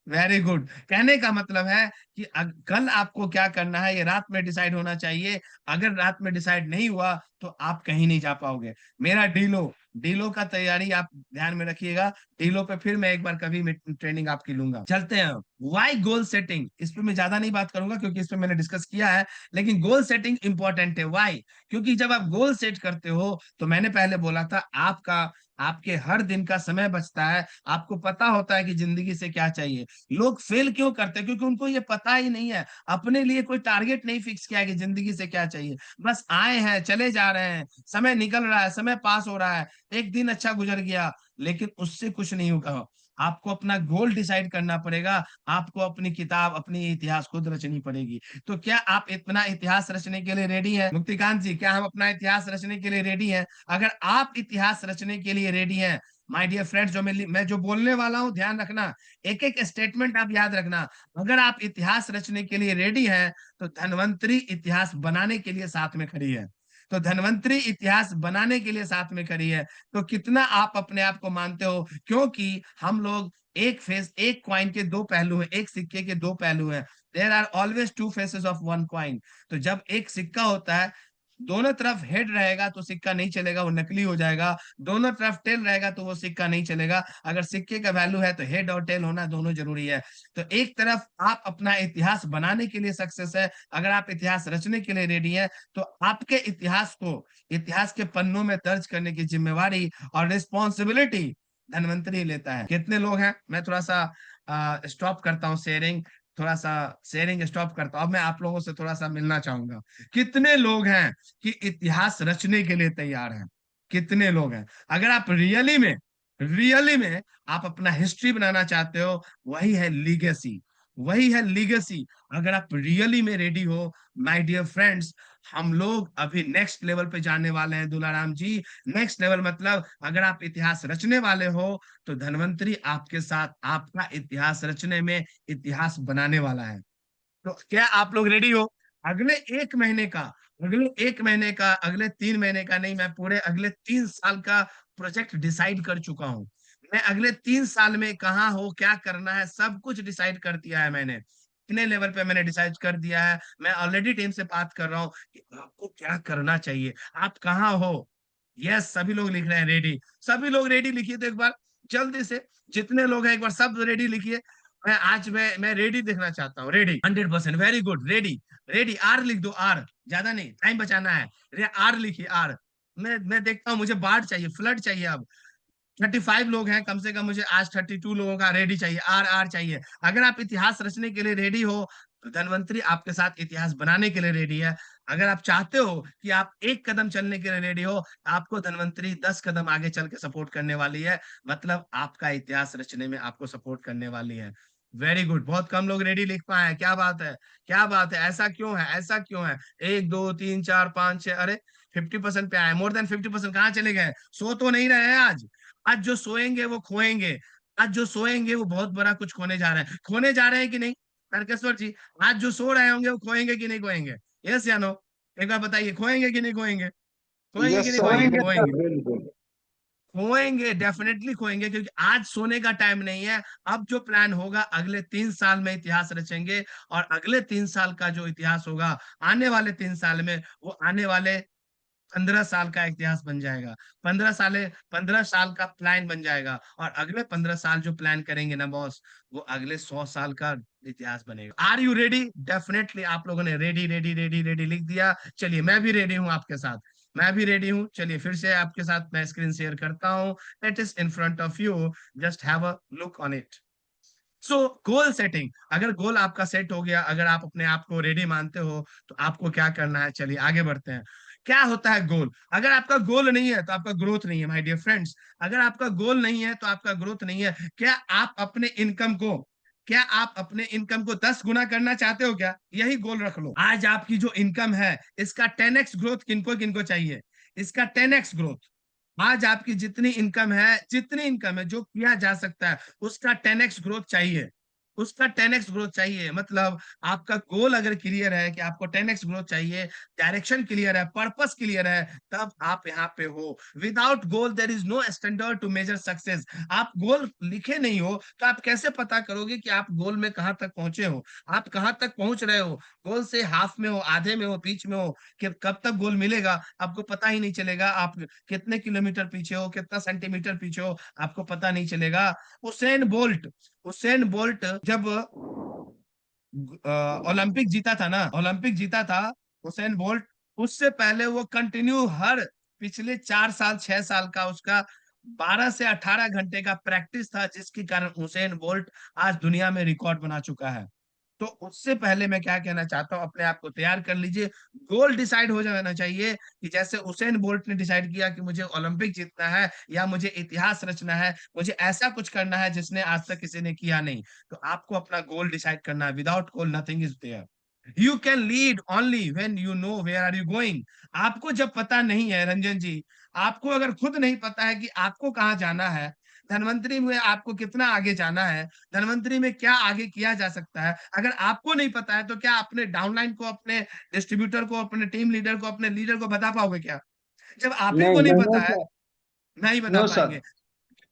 Very good. कहने का मतलब है कि कल आपको क्या करना है ये रात में डिसाइड होना चाहिए। अगर रात में डिसाइड नहीं हुआ तो आप कहीं नहीं जा पाओगे। मेरा डीलो, डीलो का तैयारी आप ध्यान में रखिएगा। डीलो पे फिर मैं एक बार कभी ट्रेनिंग आपकी लूंगा। चलते हैं। वाई गोल सेटिंग, इस पे मैं ज्यादा नहीं बात करूंगा क्योंकि इस पे मैंने डिस्कस किया है, लेकिन गोल सेटिंग इंपॉर्टेंट है। वाई? क्योंकि जब आप गोल सेट करते हो तो मैंने पहले बोला था आपका, आपके हर दिन का समय बचता है, आपको पता होता है कि जिंदगी से क्या चाहिए। लोग फेल क्यों करते हैं? क्योंकि उनको ये पता ही नहीं है, अपने लिए कोई टारगेट नहीं फिक्स किया कि जिंदगी से क्या चाहिए। बस आए हैं, चले जा रहे हैं, समय निकल रहा है, समय पास हो रहा है, एक दिन अच्छा गुजर गया, लेकिन उससे कुछ नहीं होगा। आपको अपना गोल डिसाइड करना पड़ेगा। आपको अपनी किताब, अपनी इतिहास खुद रचनी पड़ेगी। तो क्या आप इतना इतिहास रचने के लिए रेडी हैं मुक्तिकांत जी? क्या हम अपना इतिहास रचने के लिए रेडी हैं? अगर आप इतिहास रचने के लिए रेडी हैं, माय डियर फ्रेंड्स, मैं जो बोलने वाला हूं ध्यान रखना, एक एक स्टेटमेंट आप याद रखना। अगर आप इतिहास रचने के लिए रेडी हैं तो धन्वंतरी इतिहास बनाने के लिए साथ में खड़ी है। तो धन्वंतरी इतिहास बनाने के लिए साथ में खड़ी है। तो कितना आप अपने आप को मानते हो? क्योंकि हम लोग एक फेस, एक क्वाइन के दो पहलू हैं, एक सिक्के के दो पहलू हैं। There are always two faces of one coin. तो जब एक सिक्का होता है, दोनों तरफ हेड रहेगा तो सिक्का नहीं चलेगा, वो नकली हो जाएगा। दोनों तरफ टेल रहेगा तो वो सिक्का नहीं चलेगा। अगर सिक्के का वैल्यू है तो हेड और टेल होना दोनों जरूरी है। तो एक तरफ आप अपना इतिहास बनाने के लिए सक्सेस है, अगर आप इतिहास रचने के लिए रेडी है तो आपके इतिहास को इतिहास के पन्नों में दर्ज करने की जिम्मेवारी और रिस्पॉन्सिबिलिटी धनवंतरी लेता है। कितने लोग हैं? मैं थोड़ा सा स्टॉप करता हूँ शेयरिंग, थोड़ा सा शेयरिंग स्टॉप करता हूँ। अब मैं आप लोगों से थोड़ा सा मिलना चाहूंगा। कितने लोग हैं कि इतिहास रचने के लिए तैयार हैं? कितने लोग हैं? अगर आप रियली में आप अपना हिस्ट्री बनाना चाहते हो, वही है लीगेसी, वही है लीगेसी। अगर आप रियली में रेडी हो माय डियर फ्रेंड्स, हम लोग अभी नेक्स्ट लेवल पे जाने वाले हैं दुलाराम जी। नेक्स्ट लेवल मतलब अगर आप इतिहास रचने वाले हो तो धनवंतरी आपके साथ आपका इतिहास रचने में इतिहास बनाने वाला है। तो क्या आप लोग रेडी हो? अगले एक महीने का, अगले एक महीने का, अगले 3 महीने का नहीं, मैं पूरे अगले 3 साल का प्रोजेक्ट डिसाइड कर चुका हूँ। मैं अगले 3 साल में कहाँ हो, क्या करना है, सब कुछ डिसाइड कर दिया है मैंने। इतने लेवल पे मैंने डिसाइड कर दिया है। मैं ऑलरेडी टीम से बात कर रहा हूँ कि आपको क्या करना चाहिए, आप कहाँ हो। यस, सभी लोग लिख रहे हैं रेडी। सभी लोग रेडी लिखिए तो एक बार जल्दी से, जितने लोग हैं एक बार सब रेडी लिखिए। मैं रेडी देखना चाहता हूँ। Ready 100%, very good. Ready, ready. R लिख दो, आर, ज्यादा नहीं, टाइम बचाना है। आर लिखिए, आर। मैं देखता हूँ, मुझे बाढ़ चाहिए, फ्लड चाहिए। अब 35 लोग हैं कम से कम, मुझे आज 32 लोगों का रेडी चाहिए, आर आर चाहिए। अगर आप इतिहास रचने के लिए रेडी हो तो धनवंतरी आपके साथ इतिहास बनाने के लिए रेडी है। अगर आप चाहते हो कि आप एक कदम चलने के लिए रेडी हो, आपको धनवंतरी 10 कदम आगे चल के सपोर्ट करने वाली है। मतलब आपका इतिहास रचने में आपको सपोर्ट करने वाली है। Very good. बहुत कम लोग रेडी लिख पाए हैं, क्या बात है, क्या बात है। ऐसा क्यों है, ऐसा क्यों है? 1 2 3 4 5 6, अरे 50% पे आए। मोर देन 50% कहाँ चले गए? सो तो नहीं रहे हैं आज? आज जो सोएंगे वो खोएंगे। आज जो सोएंगे वो बहुत बड़ा कुछ खोने जा रहे हैं। खोने जा रहे हैं कि नहीं तारकेश्वर जी? आज जो सो रहे होंगे वो खोएंगे कि नहीं खोएंगे? यस या नो? एक बार बताइए, खोएंगे कि नहीं खोएंगे? खोएंगे कि यस नहीं सर। खोएंगे? खोएंगे सर, खोएंगे, बिल्कुल। खोएंगे, डेफिनेटली खोएंगे, क्योंकि आज सोने का टाइम नहीं है। अब जो प्लान होगा, अगले 3 साल में इतिहास रचेंगे, और अगले 3 साल का जो इतिहास होगा आने वाले 3 साल में, वो आने वाले 15 साल का इतिहास बन जाएगा। 15 साल का प्लान बन जाएगा, और अगले 15 साल जो प्लान करेंगे ना बॉस, वो अगले 100 साल का इतिहास बनेगा। Are you ready? डेफिनेटली आप लोगों ने रेडी रेडी रेडी रेडी लिख दिया। चलिए, मैं भी रेडी हूँ आपके साथ, मैं भी रेडी हूँ। चलिए फिर से आपके साथ मैं स्क्रीन शेयर करता हूँ। It is in front of you, just have a look on it. So goal setting, अगर गोल आपका सेट हो गया, अगर आप अपने आप को रेडी मानते हो, तो आपको क्या करना है? चलिए आगे बढ़ते हैं। क्या होता है गोल? अगर आपका गोल नहीं है तो आपका ग्रोथ नहीं है माय डियर फ्रेंड्स। अगर आपका गोल नहीं है तो आपका ग्रोथ नहीं है। क्या आप अपने इनकम को 10 गुना करना चाहते हो? क्या यही गोल रख लो। आज आपकी जो इनकम है, इसका 10x ग्रोथ किनको किनको चाहिए? इसका 10x ग्रोथ। आज आपकी जितनी इनकम है, जितनी इनकम है, जो किया जा सकता है, उसका 10x ग्रोथ चाहिए। उसका 10x ग्रोथ चाहिए। मतलब आपका गोल अगर क्लियर है कि आपको 10x ग्रोथ चाहिए, डायरेक्शन क्लियर है, पर्पस क्लियर है, तब आप यहाँ पे हो। Without goal there is no standard to measure success. आप गोल लिखे नहीं हो तो आप कैसे पता करोगे कि आप गोल में कहाँ तक पहुंचे हो, आप कहाँ तक पहुंच रहे हो? गोल से हाफ में हो, आधे में हो, बीच में हो, कि कब तक गोल मिलेगा आपको पता ही नहीं चलेगा। आप कितने किलोमीटर पीछे हो, कितना सेंटीमीटर पीछे हो, आपको पता नहीं चलेगा। उसेन बोल्ट जब ओलंपिक जीता था ना, ओलंपिक जीता था हुसैन बोल्ट, उससे पहले वो कंटिन्यू हर पिछले 4 साल 6 साल का उसका 12 से 18 घंटे का प्रैक्टिस था, जिसके कारण हुसैन बोल्ट आज दुनिया में रिकॉर्ड बना चुका है। तो उससे पहले मैं क्या कहना चाहता हूँ, अपने आप को तैयार कर लीजिए। गोल डिसाइड हो जाना चाहिए कि जैसे उसेन बोल्ट ने डिसाइड किया कि मुझे ओलंपिक जीतना है या मुझे इतिहास रचना है, मुझे ऐसा कुछ करना है जिसने आज तक किसी ने किया नहीं। तो आपको अपना गोल डिसाइड करना है। Without goal nothing is there. You can lead only when you know where are you going. आपको जब पता नहीं है रंजन जी, आपको अगर खुद नहीं पता है कि आपको कहाँ जाना है, धनवंतरी में आपको कितना आगे जाना है, धनवंतरी में क्या आगे किया जा सकता है, अगर आपको नहीं पता है तो क्या अपने डाउनलाइन को, अपने डिस्ट्रीब्यूटर को, अपने टीम लीडर को, अपने लीडर को बता पाओगे क्या? जब आप ही को नहीं नहीं नहीं पता है, सर। नहीं बता नो सर। पाएंगे।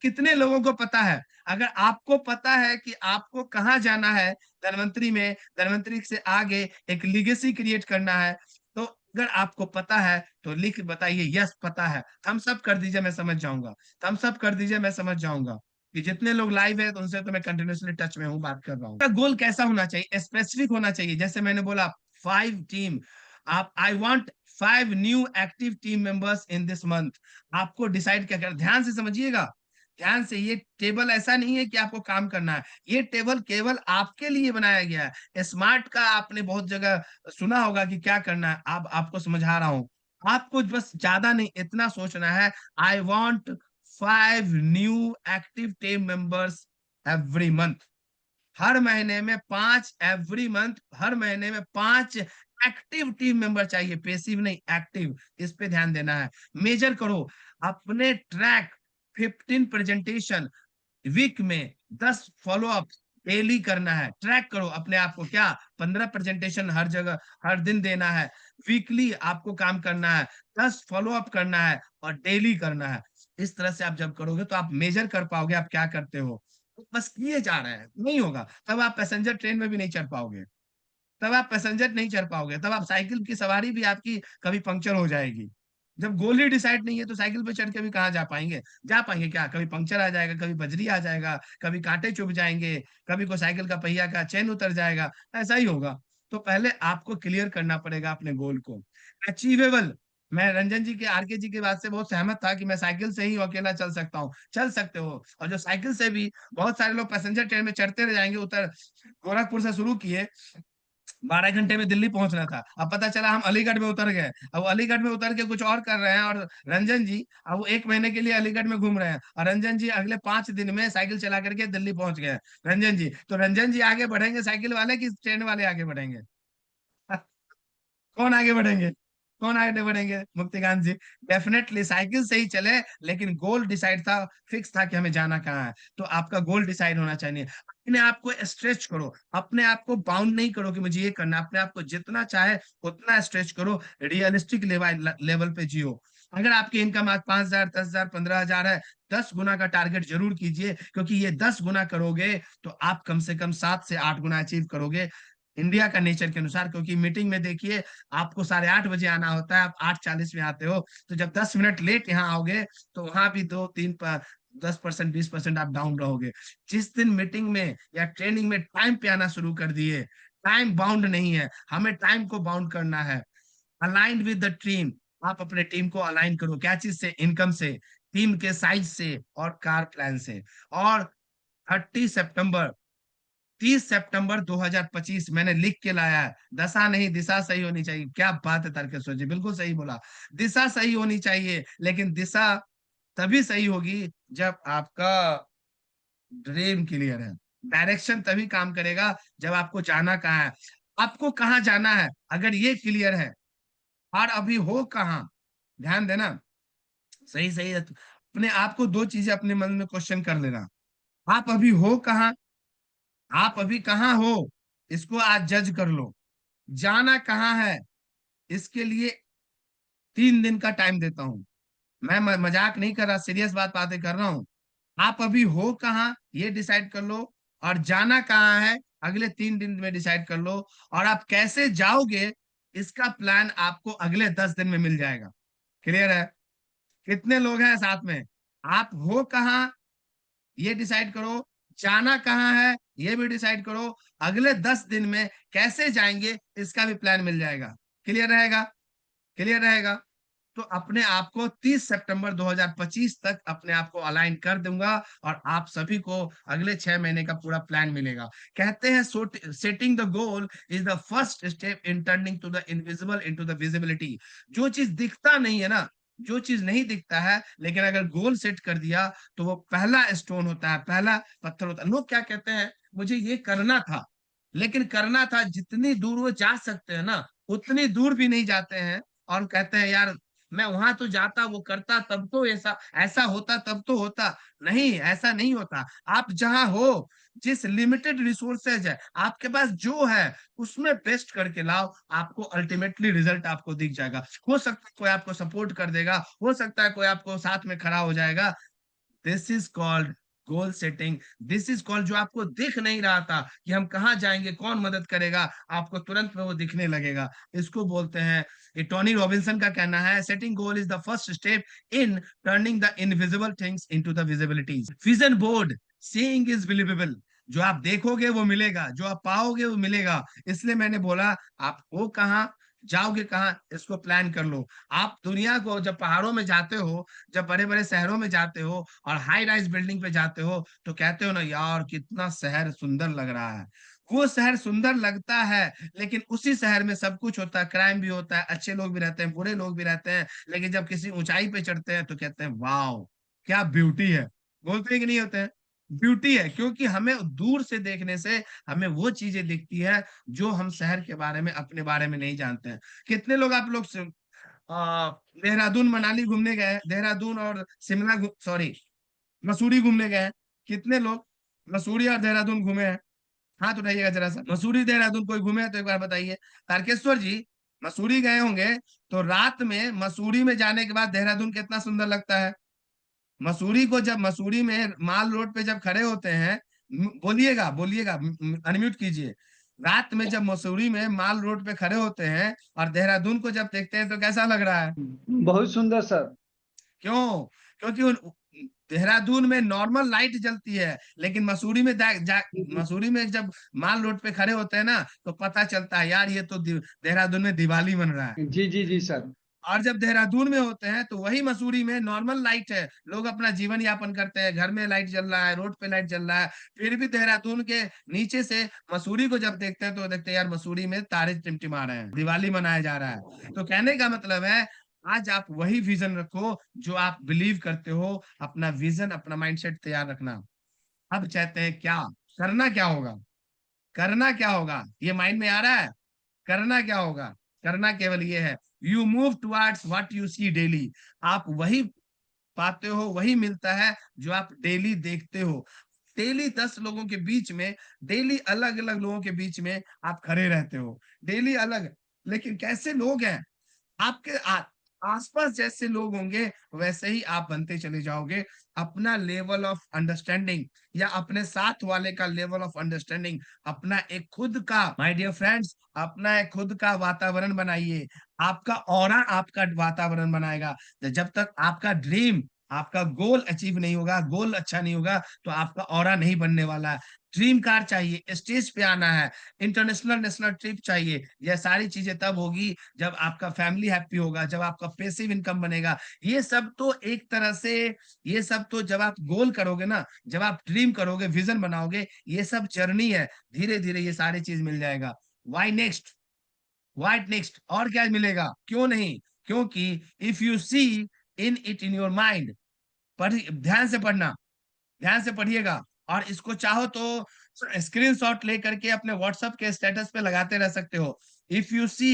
कितने लोगों को पता है? अगर आपको पता है कि आपको कहाँ जाना है धनवंतरी में, धनवंतरी से आगे एक लिगेसी क्रिएट करना है, तो अगर आपको पता है तो लिख बताइए यस पता है, थम्स अप कर दीजिए, मैं समझ जाऊंगा। थम्स अप कर दीजिए, मैं समझ जाऊंगा कि जितने लोग लाइव है तो उनसे तो मैं कंटिन्यूअसली टच में हूँ, बात कर रहा हूँ। गोल कैसा होना चाहिए? स्पेसिफिक होना चाहिए। जैसे मैंने बोला 5 टीम, आप I want 5 new active team members in this month. आपको डिसाइड क्या करना, ध्यान से समझिएगा, ध्यान से। ये टेबल ऐसा नहीं है कि आपको काम करना है, ये टेबल केवल आपके लिए बनाया गया है। स्मार्ट का आपने बहुत जगह सुना होगा कि क्या करना है, आप आपको समझा रहा हूं। आपको बस ज्यादा नहीं, इतना सोचना है, I want 5 new active team members every month. हर महीने में 5, एवरी मंथ, हर महीने में 5 एक्टिव टीम मेंबर चाहिए, पेसिव नहीं, एक्टिव। इस पे ध्यान देना है। मेजर करो अपने ट्रैक, 15 प्रेजेंटेशन वीक में, 10 फॉलोअप डेली करना है। ट्रैक करो अपने आप को, क्या 15 प्रेजेंटेशन हर जगह हर दिन देना है, वीकली आपको काम करना है, 10 फॉलोअप करना है और डेली करना है। इस तरह से आप जब करोगे तो आप मेजर कर पाओगे आप क्या करते हो। बस किए जा रहे हैं, नहीं होगा, तब आप पैसेंजर ट्रेन में भी नहीं चढ़ पाओगे, तब आप पैसेंजर नहीं चढ़ पाओगे, तब आप साइकिल की सवारी भी आपकी कभी पंक्चर हो जाएगी। जब गोल ही डिसाइड नहीं है तो साइकिल पे चढ़ के भी कहाँ जा पाएंगे? जा पाएंगे क्या? कभी पंक्चर आ जाएगा, कभी बजरी आ जाएगा, कभी कांटे चुभ जाएंगे, कभी कोई साइकिल का पहिया का चेन उतर जाएगा, ऐसा ही होगा। तो पहले आपको क्लियर करना पड़ेगा अपने गोल को। अचीवेबल। मैं रंजन जी के, आरके जी की बात से बहुत सहमत था कि मैं साइकिल से ही अकेला चल सकता हूँ, चल सकते हो। और जो साइकिल से भी बहुत सारे लोग पैसेंजर ट्रेन में चढ़ते रह जाएंगे, उतर गोरखपुर से शुरू किए, 12 घंटे में दिल्ली पहुंच रहा था, अब पता चला हम अलीगढ़ में उतर गए, अब वो अलीगढ़ में उतर के कुछ और कर रहे हैं। और रंजन जी अब वो 1 महीने के लिए अलीगढ़ में घूम रहे हैं, और रंजन जी अगले 5 दिन में साइकिल चला करके दिल्ली पहुंच गए। रंजन जी, तो रंजन जी आगे बढ़ेंगे साइकिल वाले कि ट्रेन वाले आगे बढ़ेंगे? कौन आगे बढ़ेंगे? कौन आगे बढ़ेंगे? मुक्तिकांत जी। डेफिनेटली साइकिल से ही चले, लेकिन गोल डिसाइड था, फिक्स था कि हमें जाना कहाँ है। तो आपका गोल डिसाइड होना चाहिए। अपने आप को स्ट्रेच करो, अपने आप को बाउंड नहीं करो कि मुझे ये करना है। अपने आप को जितना चाहे उतना स्ट्रेच करो, रियलिस्टिक लेवल पे जियो। अगर आपकी इनकम आज 5,000 10,000 15,000 है, 10 गुना का टारगेट जरूर कीजिए, क्योंकि ये 10 गुना करोगे तो आप कम से कम 7 से 8 गुना अचीव करोगे इंडिया का नेचर के अनुसार। क्योंकि मीटिंग में देखिए, आपको 8:30 बजे आना होता है, आप 8:40 में आते हो, तो जब 10 मिनट लेट यहाँ आओगे तो वहां भी 10% 20% आप डाउन रहोगे। जिस दिन मीटिंग में या ट्रेनिंग में टाइम पे आना शुरू कर दिए, टाइम बाउंड नहीं है, हमें टाइम को बाउंड करना है। Aligned with the team. आप अपने टीम को अलाइन करो, क्या चीज से? इनकम से, टीम के साइज से और कार प्लान से। और 30 सितंबर, 30 सितंबर 2025 मैंने लिख के लाया है। दशा नहीं, दिशा सही होनी चाहिए। क्या बात है तारकेश्वर जी, बिल्कुल सही बोला। दिशा सही होनी चाहिए, लेकिन दिशा तभी सही होगी जब आपका ड्रीम क्लियर है। डायरेक्शन तभी काम करेगा जब आपको जाना कहाँ है, आपको कहाँ जाना है। अगर ये क्लियर है, और अभी हो कहाँ, ध्यान देना, सही सही है। अपने आप को दो चीजें अपने मन में क्वेश्चन कर लेना, आप अभी हो कहाँ आप अभी कहाँ हो इसको आज जज कर लो। जाना कहाँ है इसके लिए 3 दिन का टाइम देता हूं। मैं मजाक नहीं कर रहा, सीरियस बातें कर रहा हूं। आप अभी हो कहाँ ये डिसाइड कर लो, और जाना कहाँ है अगले 3 दिन में डिसाइड कर लो, और आप कैसे जाओगे इसका प्लान आपको अगले 10 दिन में मिल जाएगा। क्लियर है? कितने लोग हैं साथ में? आप हो कहाँ ये डिसाइड करो, जाना कहाँ है ये भी डिसाइड करो, अगले 10 दिन में कैसे जाएंगे इसका भी प्लान मिल जाएगा। क्लियर रहेगा? क्लियर रहेगा? तो अपने आप को 30 सितंबर 2025 तक अपने आप को अलाइन कर दूंगा, और आप सभी को अगले 6 महीने का पूरा प्लान मिलेगा। कहते हैं setting the goal is the first step in turning to the invisible into the visibility. जो चीज दिखता नहीं है ना, जो चीज नहीं दिखता है, लेकिन अगर गोल सेट कर दिया तो वो पहला स्टोन होता है, पहला पत्थर होता है। लोग क्या कहते हैं, मुझे ये करना था, लेकिन करना था जितनी दूर वो जा सकते हैं ना उतनी दूर भी नहीं जाते हैं, और कहते हैं यार मैं वहां तो जाता, वो करता, तब तो ऐसा ऐसा होता, तब तो होता। नहीं, ऐसा नहीं होता। आप जहां हो, जिस लिमिटेड रिसोर्सेज है आपके पास जो है, उसमें बेस्ट करके लाओ, आपको अल्टीमेटली रिजल्ट आपको दिख जाएगा। हो सकता है कोई आपको सपोर्ट कर देगा, हो सकता है कोई आपको साथ में खड़ा हो जाएगा। This is called goal setting. This is called, जो आपको दिख नहीं रहा था कि हम कहाँ जाएंगे, कौन मदद करेगा, आपको तुरंत में वो दिखने लगेगा। इसको बोलते हैं, ये टोनी रॉबिन्सन का कहना है, setting goal is the first step in turning the invisible things into the visibilities. Vision board, seeing is believable. जो आप देखोगे वो मिलेगा, जो आप पाओगे वो मिलेगा। इसलिए मैंने बोला आप हो कहाँ, जाओगे कहाँ, इसको प्लान कर लो। आप दुनिया को जब पहाड़ों में जाते हो, जब बड़े बड़े शहरों में जाते हो और हाई राइज बिल्डिंग पे जाते हो, तो कहते हो ना यार कितना शहर सुंदर लग रहा है। वो शहर सुंदर लगता है, लेकिन उसी शहर में सब कुछ होता है, क्राइम भी होता है, अच्छे लोग भी रहते हैं, बुरे लोग भी रहते हैं। लेकिन जब किसी ऊंचाई पे चढ़ते हैं तो कहते हैं वाह क्या ब्यूटी है। बोलते हैं कि नहीं होते हैं? ब्यूटी है, क्योंकि हमें दूर से देखने से हमें वो चीजें दिखती है जो हम शहर के बारे में, अपने बारे में नहीं जानते हैं। कितने लोग आप लोग देहरादून मनाली घूमने गए हैं, देहरादून और शिमला, सॉरी, मसूरी घूमने गए हैं? कितने लोग मसूरी और देहरादून घूमे हैं? हाथ उठाइएगा जरा सा। मसूरी देहरादून कोई घूमे हैं तो एक बार बताइए। तारकेश्वर जी, मसूरी गए होंगे, तो रात में मसूरी में जाने के बाद देहरादून कितना सुंदर लगता है। मसूरी को जब, मसूरी में माल रोड पे जब खड़े होते हैं, बोलिएगा बोलिएगा, अनम्यूट कीजिए। रात में जब मसूरी में माल रोड पे खड़े होते हैं और देहरादून को जब देखते हैं तो कैसा लग रहा है? बहुत सुंदर सर। क्यों? क्योंकि देहरादून में नॉर्मल लाइट जलती है, लेकिन मसूरी में मसूरी में जब माल रोड पे खड़े होते हैं ना तो पता चलता है यार ये तो देहरादून में दिवाली बन रहा है। जी जी जी सर। और जब देहरादून में होते हैं तो वही मसूरी में नॉर्मल लाइट है, लोग अपना जीवन यापन करते हैं, घर में लाइट जल रहा है, रोड पे लाइट जल रहा है, फिर भी देहरादून के नीचे से मसूरी को जब देखते हैं तो देखते हैं यार मसूरी में तारे टिमटिमा रहे हैं, दिवाली मनाया जा रहा है। तो कहने का मतलब है, आज आप वही विजन रखो जो आप बिलीव करते हो, अपना विजन, अपना माइंडसेट तैयार रखना। अब चाहते हैं क्या करना, क्या होगा, करना क्या होगा, ये माइंड में आ रहा है? करना क्या होगा? करना केवल ये है, you move towards what you see daily. आप वही पाते हो, वही मिलता है जो आप डेली देखते हो। डेली 10 लोगों के बीच में, डेली अलग अलग लोगों के बीच में आप खड़े रहते हो, डेली अलग। लेकिन कैसे लोग हैं आपके आसपास, जैसे लोग होंगे वैसे ही आप बनते चले जाओगे। अपना लेवल ऑफ अंडरस्टैंडिंग, या अपने साथ वाले का लेवल ऑफ अंडरस्टैंडिंग, अपना एक खुद का, माय डियर फ्रेंड्स, अपना एक खुद का वातावरण बनाइए। आपका ऑरा आपका वातावरण बनाएगा। तो जब तक आपका ड्रीम, आपका गोल अचीव नहीं होगा, गोल अच्छा नहीं होगा, तो आपका ऑरा नहीं बनने वाला है। ड्रीम कार चाहिए, स्टेज पे आना है, इंटरनेशनल नेशनल ट्रिप चाहिए। यह सारी चीजें तब होगी जब आपका फैमिली हैप्पी होगा, जब आपका पैसिव इनकम बनेगा। ये सब तो एक तरह से, ये सब तो जब आप गोल करोगे ना, जब आप ड्रीम करोगे, विजन बनाओगे, ये सब जर्नी है। धीरे धीरे ये सारी चीज मिल जाएगा। वाई नेक्स्ट, व्हाट नेक्स्ट, और क्या मिलेगा, क्यों नहीं? क्योंकि if you see in it in your mind, पढ़, ध्यान से पढ़ना, ध्यान से पढ़िएगा। और इसको चाहो तो स्क्रीनशॉट लेकर के अपने व्हाट्सएप के स्टेटस पे लगाते रह सकते हो। If you see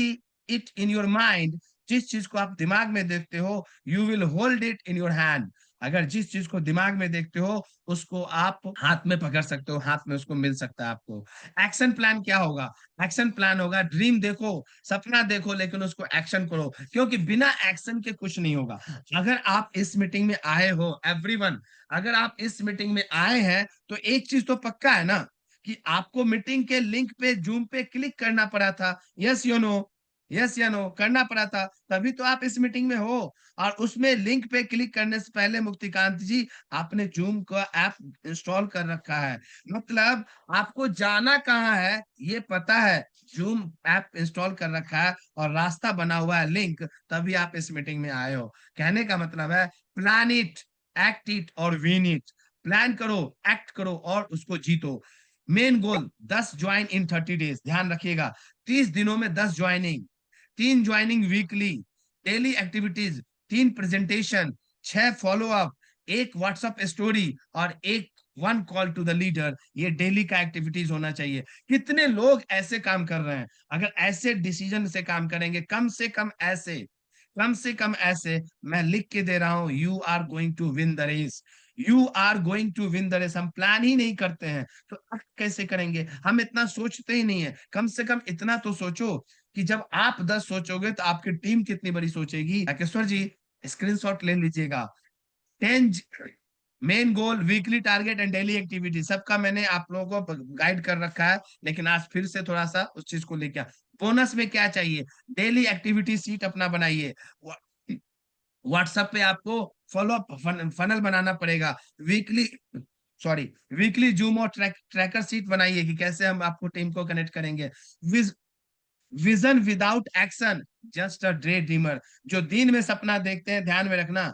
it in your mind, जिस चीज को आप दिमाग में देखते हो, you will hold it in your hand. अगर जिस चीज को दिमाग में देखते हो उसको आप हाथ में पकड़ सकते हो, हाथ में उसको मिल सकता है आपको। एक्शन प्लान क्या होगा? एक्शन प्लान होगा ड्रीम देखो, सपना देखो, लेकिन उसको एक्शन करो, क्योंकि बिना एक्शन के कुछ नहीं होगा। अगर आप इस मीटिंग में आए हो एवरीवन, अगर आप इस मीटिंग में आए हैं तो एक चीज तो पक्का है ना, कि आपको मीटिंग के लिंक पे जूम पे क्लिक करना पड़ा था। यस यू नो, यस या नो करना पड़ा था, तभी तो आप इस मीटिंग में हो। और उसमें लिंक पे क्लिक करने से पहले मुक्तिकांत जी आपने जूम का ऐप इंस्टॉल कर रखा है, मतलब आपको जाना कहाँ है ये पता है, जूम ऐप इंस्टॉल कर रखा है और रास्ता बना हुआ है लिंक, तभी आप इस मीटिंग में आए हो। कहने का मतलब है प्लान इट, एक्ट इट और विन इट। प्लान करो, एक्ट करो और उसको जीतो। Main goal 10 join in 30 days, ध्यान रखिएगा, 30 दिनों में 10 joining, 3 joining weekly, daily activities, 3 presentation, 6 follow up, 1 WhatsApp story और 1 कॉल टू द लीडर। ये डेली का एक्टिविटीज होना चाहिए। कितने लोग ऐसे काम कर रहे हैं? अगर ऐसे डिसीजन से काम करेंगे, कम से कम ऐसे, कम से कम ऐसे, मैं लिख के दे रहा हूं, you are going to win the race, you are going to win the race. हम प्लान ही नहीं करते हैं तो अब कैसे करेंगे? हम इतना सोचते ही नहीं है। कम से कम इतना तो सोचो कि जब आप 10 सोचोगे तो आपकी टीम कितनी बड़ी सोचेगी। राकेश्वर जी स्क्रीनशॉट ले लीजिएगा। 10 main goal, weekly target and daily activity, सबका मैंने आप लोगों को गाइड कर रखा है, लेकिन आज फिर से थोड़ा सा उस चीज को लेके बोनस में क्या चाहिए? डेली एक्टिविटी सीट अपना बनाइए। व्हाट्सएप पे आपको फॉलो अप फनल बनाना पड़ेगा। वीकली, सॉरी, वीकली जूम और ट्रैकर सीट बनाइए कि कैसे हम आपको टीम को कनेक्ट करेंगे। Vision without action just a ड्रे ड्रीमर। जो दिन में सपना देखते हैं, ध्यान में रखना,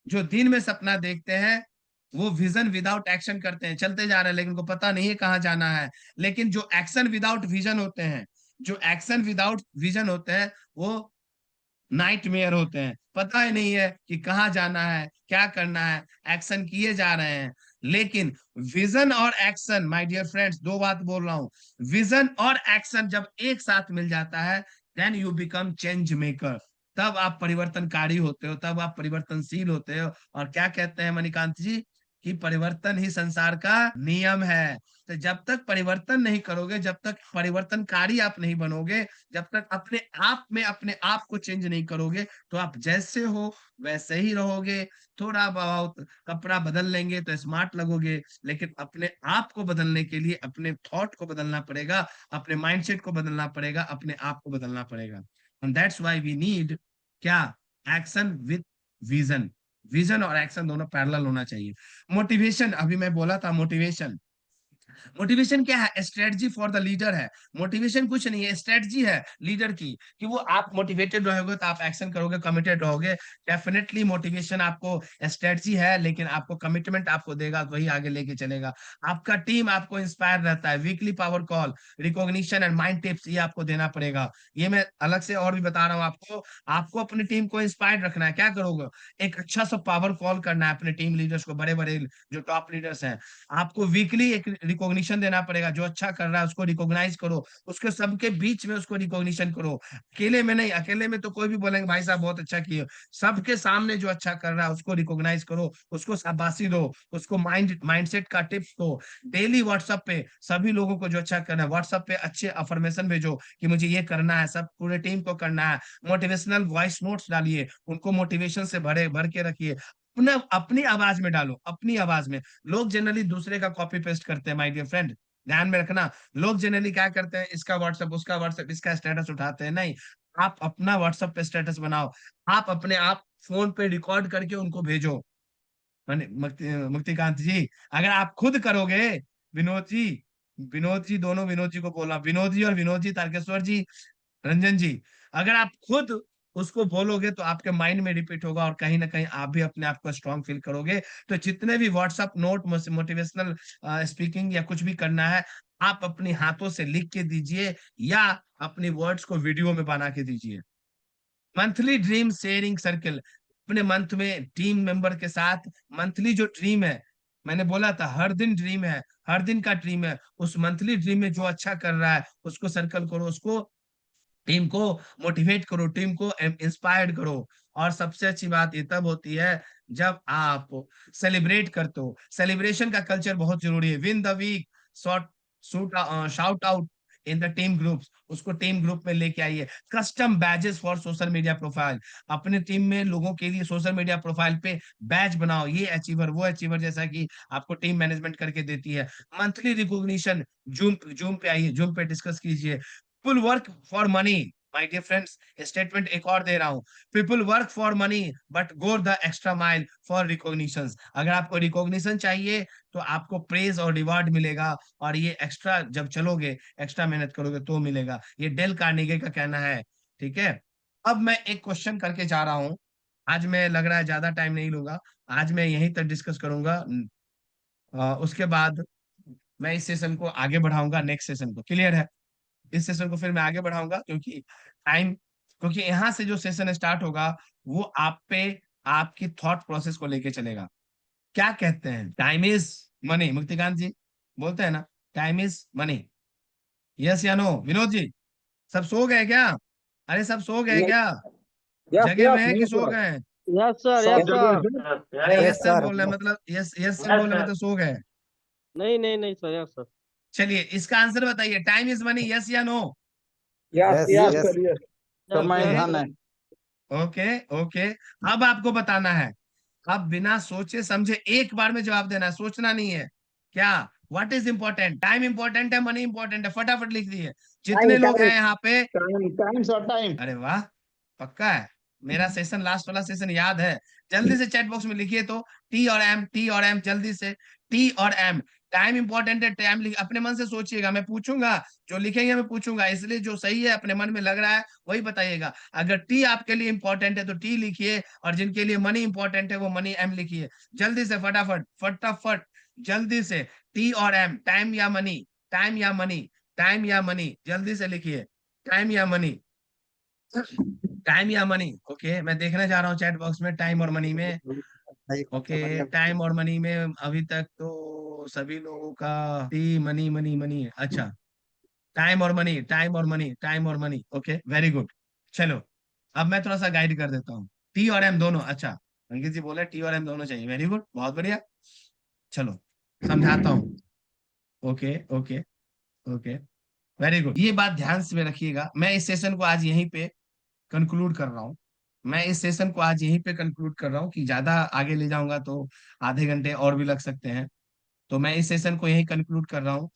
जो दिन में सपना देखते हैं वो विजन विदाउट एक्शन करते हैं, चलते जा रहे हैं लेकिन को पता नहीं है कहाँ जाना है। लेकिन जो एक्शन विदाउट विजन होते हैं, जो एक्शन विदाउट विजन होते हैं, वो नाइटमेयर होते हैं, पता ही नहीं है कि कहाँ जाना है, क्या करना है, एक्शन किए जा रहे हैं। लेकिन विजन और एक्शन, माय डियर फ्रेंड्स, दो बात बोल रहा हूं, विजन और एक्शन जब एक साथ मिल जाता है, then you become change maker. तब आप परिवर्तनकारी होते हो, तब आप परिवर्तनशील होते हो। और क्या कहते हैं मणिकांत जी, कि परिवर्तन ही संसार का नियम है। तो जब तक परिवर्तन नहीं करोगे, जब तक परिवर्तनकारी आप नहीं बनोगे, जब तक अपने आप में अपने आप को चेंज नहीं करोगे, तो आप जैसे हो वैसे ही रहोगे। थोड़ा बहुत कपड़ा बदल लेंगे तो स्मार्ट लगोगे, लेकिन अपने आप को बदलने के लिए अपने थॉट को बदलना पड़ेगा, अपने माइंडसेट को बदलना पड़ेगा, अपने आप को बदलना पड़ेगा। And that's why we need क्या? Action with vision. विजन और एक्शन दोनों पैरेलल होना चाहिए। मोटिवेशन, अभी मैं बोला था मोटिवेशन, मोटिवेशन क्या है? स्ट्रेटजी फॉर द लीडर है। मोटिवेशन कुछ नहीं है, स्ट्रेटजी है लीडर की, कि वो आप मोटिवेटेड रहोगे तो आप एक्शन करोगे, कमिटेड रहोगे। डेफिनेटली मोटिवेशन आपको स्ट्रेटजी है, लेकिन आपको कमिटमेंट आपको देगा तो वही आगे लेके चलेगा। आपका टीम आपको इंस्पायर रहता है। Weekly power call, recognition and mind tips, ये आपको देना पड़ेगा। ये मैं अलग से और भी बता रहा हूँ आपको। आपको अपनी टीम को इंस्पायर्ड रखना है, क्या करोगे? एक अच्छा सा पावर कॉल करना है अपने टीम लीडर्स को, बड़े बड़े जो टॉप लीडर्स हैं। आपको वीकली एक रिकॉग्निशन देना पड़ेगा, जो अच्छा कर रहा है उसको रिकॉग्नाइज करो, उसके सबके बीच में उसको रिकॉग्निशन करो। अकेले में नहीं, अकेले में तो कोई भी बोलेंगे भाई साहब बहुत अच्छा किए, सबके सामने जो अच्छा कर रहा है उसको रिकॉग्नाइज करो, उसको शाबाशी दो, उसको माइंडसेट का टिप्स दो। डेली व्हाट्सएप पे सभी लोगों को जो अच्छा करना है, व्हाट्सएप पे अच्छे अफर्मेशन भेजो कि मुझे ये करना है, सब पूरे टीम को करना है। मोटिवेशनल वॉइस नोट्स डालिए, उनको मोटिवेशन से भर के रखिए। अपना अपनी आवाज में डालो, अपनी आवाज में। लोग जनरली दूसरे का कॉपी पेस्ट करते हैं माय डियर फ्रेंड, ध्यान में रखना। लोग जनरली क्या करते हैं, इसका व्हाट्सएप, उसका व्हाट्सएप, इसका स्टेटस उठाते हैं, नहीं। आप अपना व्हाट्सएप पे स्टेटस बनाओ, आप अपने आप फोन पे रिकॉर्ड करके उनको भेजो। मुक्तिकांत जी, अगर आप खुद करोगे, विनोद जी, विनोद जी, दोनों विनोद जी को बोला, विनोद जी और विनोद जी, तारकेश्वर जी, रंजन जी, अगर आप खुद उसको बोलोगे तो आपके माइंड में रिपीट होगा और कहीं ना कहीं आप भी अपने आप को स्ट्रांग फील करोगे। तो जितने भी व्हाट्सएप नोट, मोटिवेशनल स्पीकिंग या कुछ भी करना है, आप अपने हाथों से लिख के दीजिए या अपने वर्ड्स को वीडियो में बना के दीजिए। मंथली ड्रीम शेयरिंग सर्कल, अपने मंथ में टीम मेंबर के साथ मंथली जो ड्रीम है, मैंने बोला था हर दिन ड्रीम है, हर दिन का ड्रीम है, उस मंथली ड्रीम में जो अच्छा कर रहा है उसको सर्कल करो, उसको टीम को मोटिवेट करो, टीम को इंस्पायर्ड करो। और सबसे अच्छी बात ये तब होती है जब आप सेलिब्रेट करते हो। सेलिब्रेशन का कल्चर बहुत जरूरी है। Win the week, short shoot shout out in the team groups, उसको टीम ग्रुप में लेके आइए। Custom badges for social media profile, अपने टीम में लोगों के लिए सोशल मीडिया प्रोफाइल पे बैच बनाओ, ये अचीवर वो अचीवर, जैसा कि आपको टीम मैनेजमेंट करके देती है। मंथली रिकॉग्निशन, जूम जूम पे आइए, जूम पे डिस्कस कीजिए। People work for money, my dear friends, statement एक और दे रहा हूं। People work for money but go the extra mile for recognition. अगर आपको रिकॉग्निशन चाहिए तो आपको प्रेज और रिवार्ड मिलेगा, और ये एक्स्ट्रा जब चलोगे, एक्स्ट्रा मेहनत करोगे तो मिलेगा। ये डेल कार्नेगी का कहना है। ठीक है। अब मैं एक क्वेश्चन करके जा रहा हूं। आज मैं लग रहा है ज्यादा टाइम नहीं लूंगा, आज मैं यहीं तक डिस्कस करूंगा। उसके बाद मैं इस सेशन को आगे बढ़ाऊंगा, नेक्स्ट सेशन को। क्लियर है? इस सेशन को फिर मैं आगे बढ़ाऊंगा, क्योंकि यहाँ से जो सेशन स्टार्ट होगा वो आप पे आपकी थॉट प्रोसेस को लेके चलेगा। क्या कहते हैं? टाइम इज मनी, मुक्तिकांत जी बोलते हैं ना, टाइम इज मनी। यस या नो? विनोद जी, सब सो गए क्या? अरे सब सो गए Yes, क्या? yes, जगह में yes, है कि no, सो sir. गए? यस सर, सब यस जगह सर। है। अरे यस यस सर सर। बोल रहे हैं, मतलब यस यस सर बोल रहे हैं, मतलब सो गए। नहीं नहीं नहीं सर, यस सर। चलिए इसका आंसर बताइए, टाइम इज मनी, यस या no? Yes, yes yes, yes. sir, yes. समय ओके धन है। Okay okay. अब आपको बताना है, अब बिना सोचे समझे एक बार में जवाब देना है, सोचना नहीं है। क्या? What is important? Time important है, मनी इंपॉर्टेंट है? फटाफट लिख दिए जितने टाइम लोग टाइम हैं यहाँ पे। Time time sir time. अरे वाह, पक्का है? मेरा सेशन, लास्ट वाला सेशन याद है? जल्दी से चैट बॉक्स में लिखिए तो, टी और एम, टी और एम, जल्दी से। टी और एम, टाइम इंपॉर्टेंट है, टाइम लिख, अपने मन से सोचिएगा, मैं पूछूंगा, जो लिखेंगे मैं पूछूंगा, इसलिए जो सही है अपने मन में लग रहा है वही बताइएगा। अगर टी आपके लिए इंपॉर्टेंट है तो टी लिखिए, और जिनके लिए मनी इंपॉर्टेंट है वो मनी एम लिखिए। जल्दी से, फटाफट फटाफट, जल्दी से। टी और एम, टाइम या मनी, टाइम या मनी, टाइम या मनी, जल्दी से लिखिए। टाइम या मनी, टाइम या मनी। ओके, मैं देखने जा रहा हूँ चैट बॉक्स में, टाइम और मनी में। ओके, टाइम और मनी में अभी तक तो सभी लोगों का टी, मनी मनी मनी है। अच्छा, टाइम और मनी, टाइम और मनी, टाइम और मनी। Okay, very good. चलो, अब मैं थोड़ा सा गाइड कर देता हूँ। टी और एम दोनों, अच्छा, अंकित जी बोले टी और एम दोनों चाहिए, वेरी गुड, बहुत बढ़िया। चलो, समझाता हूँ। Okay okay okay, very good. ये बात ध्यान से में रखिएगा। मैं इस सेशन को आज यहीं पे कंक्लूड कर रहा हूँ। मैं इस सेशन को आज यहीं पे कंक्लूड कर रहा हूँ, कि ज्यादा आगे ले जाऊंगा तो आधे घंटे और भी लग सकते हैं। तो मैं इस सेशन को यहीं कंक्लूड कर रहा हूँ।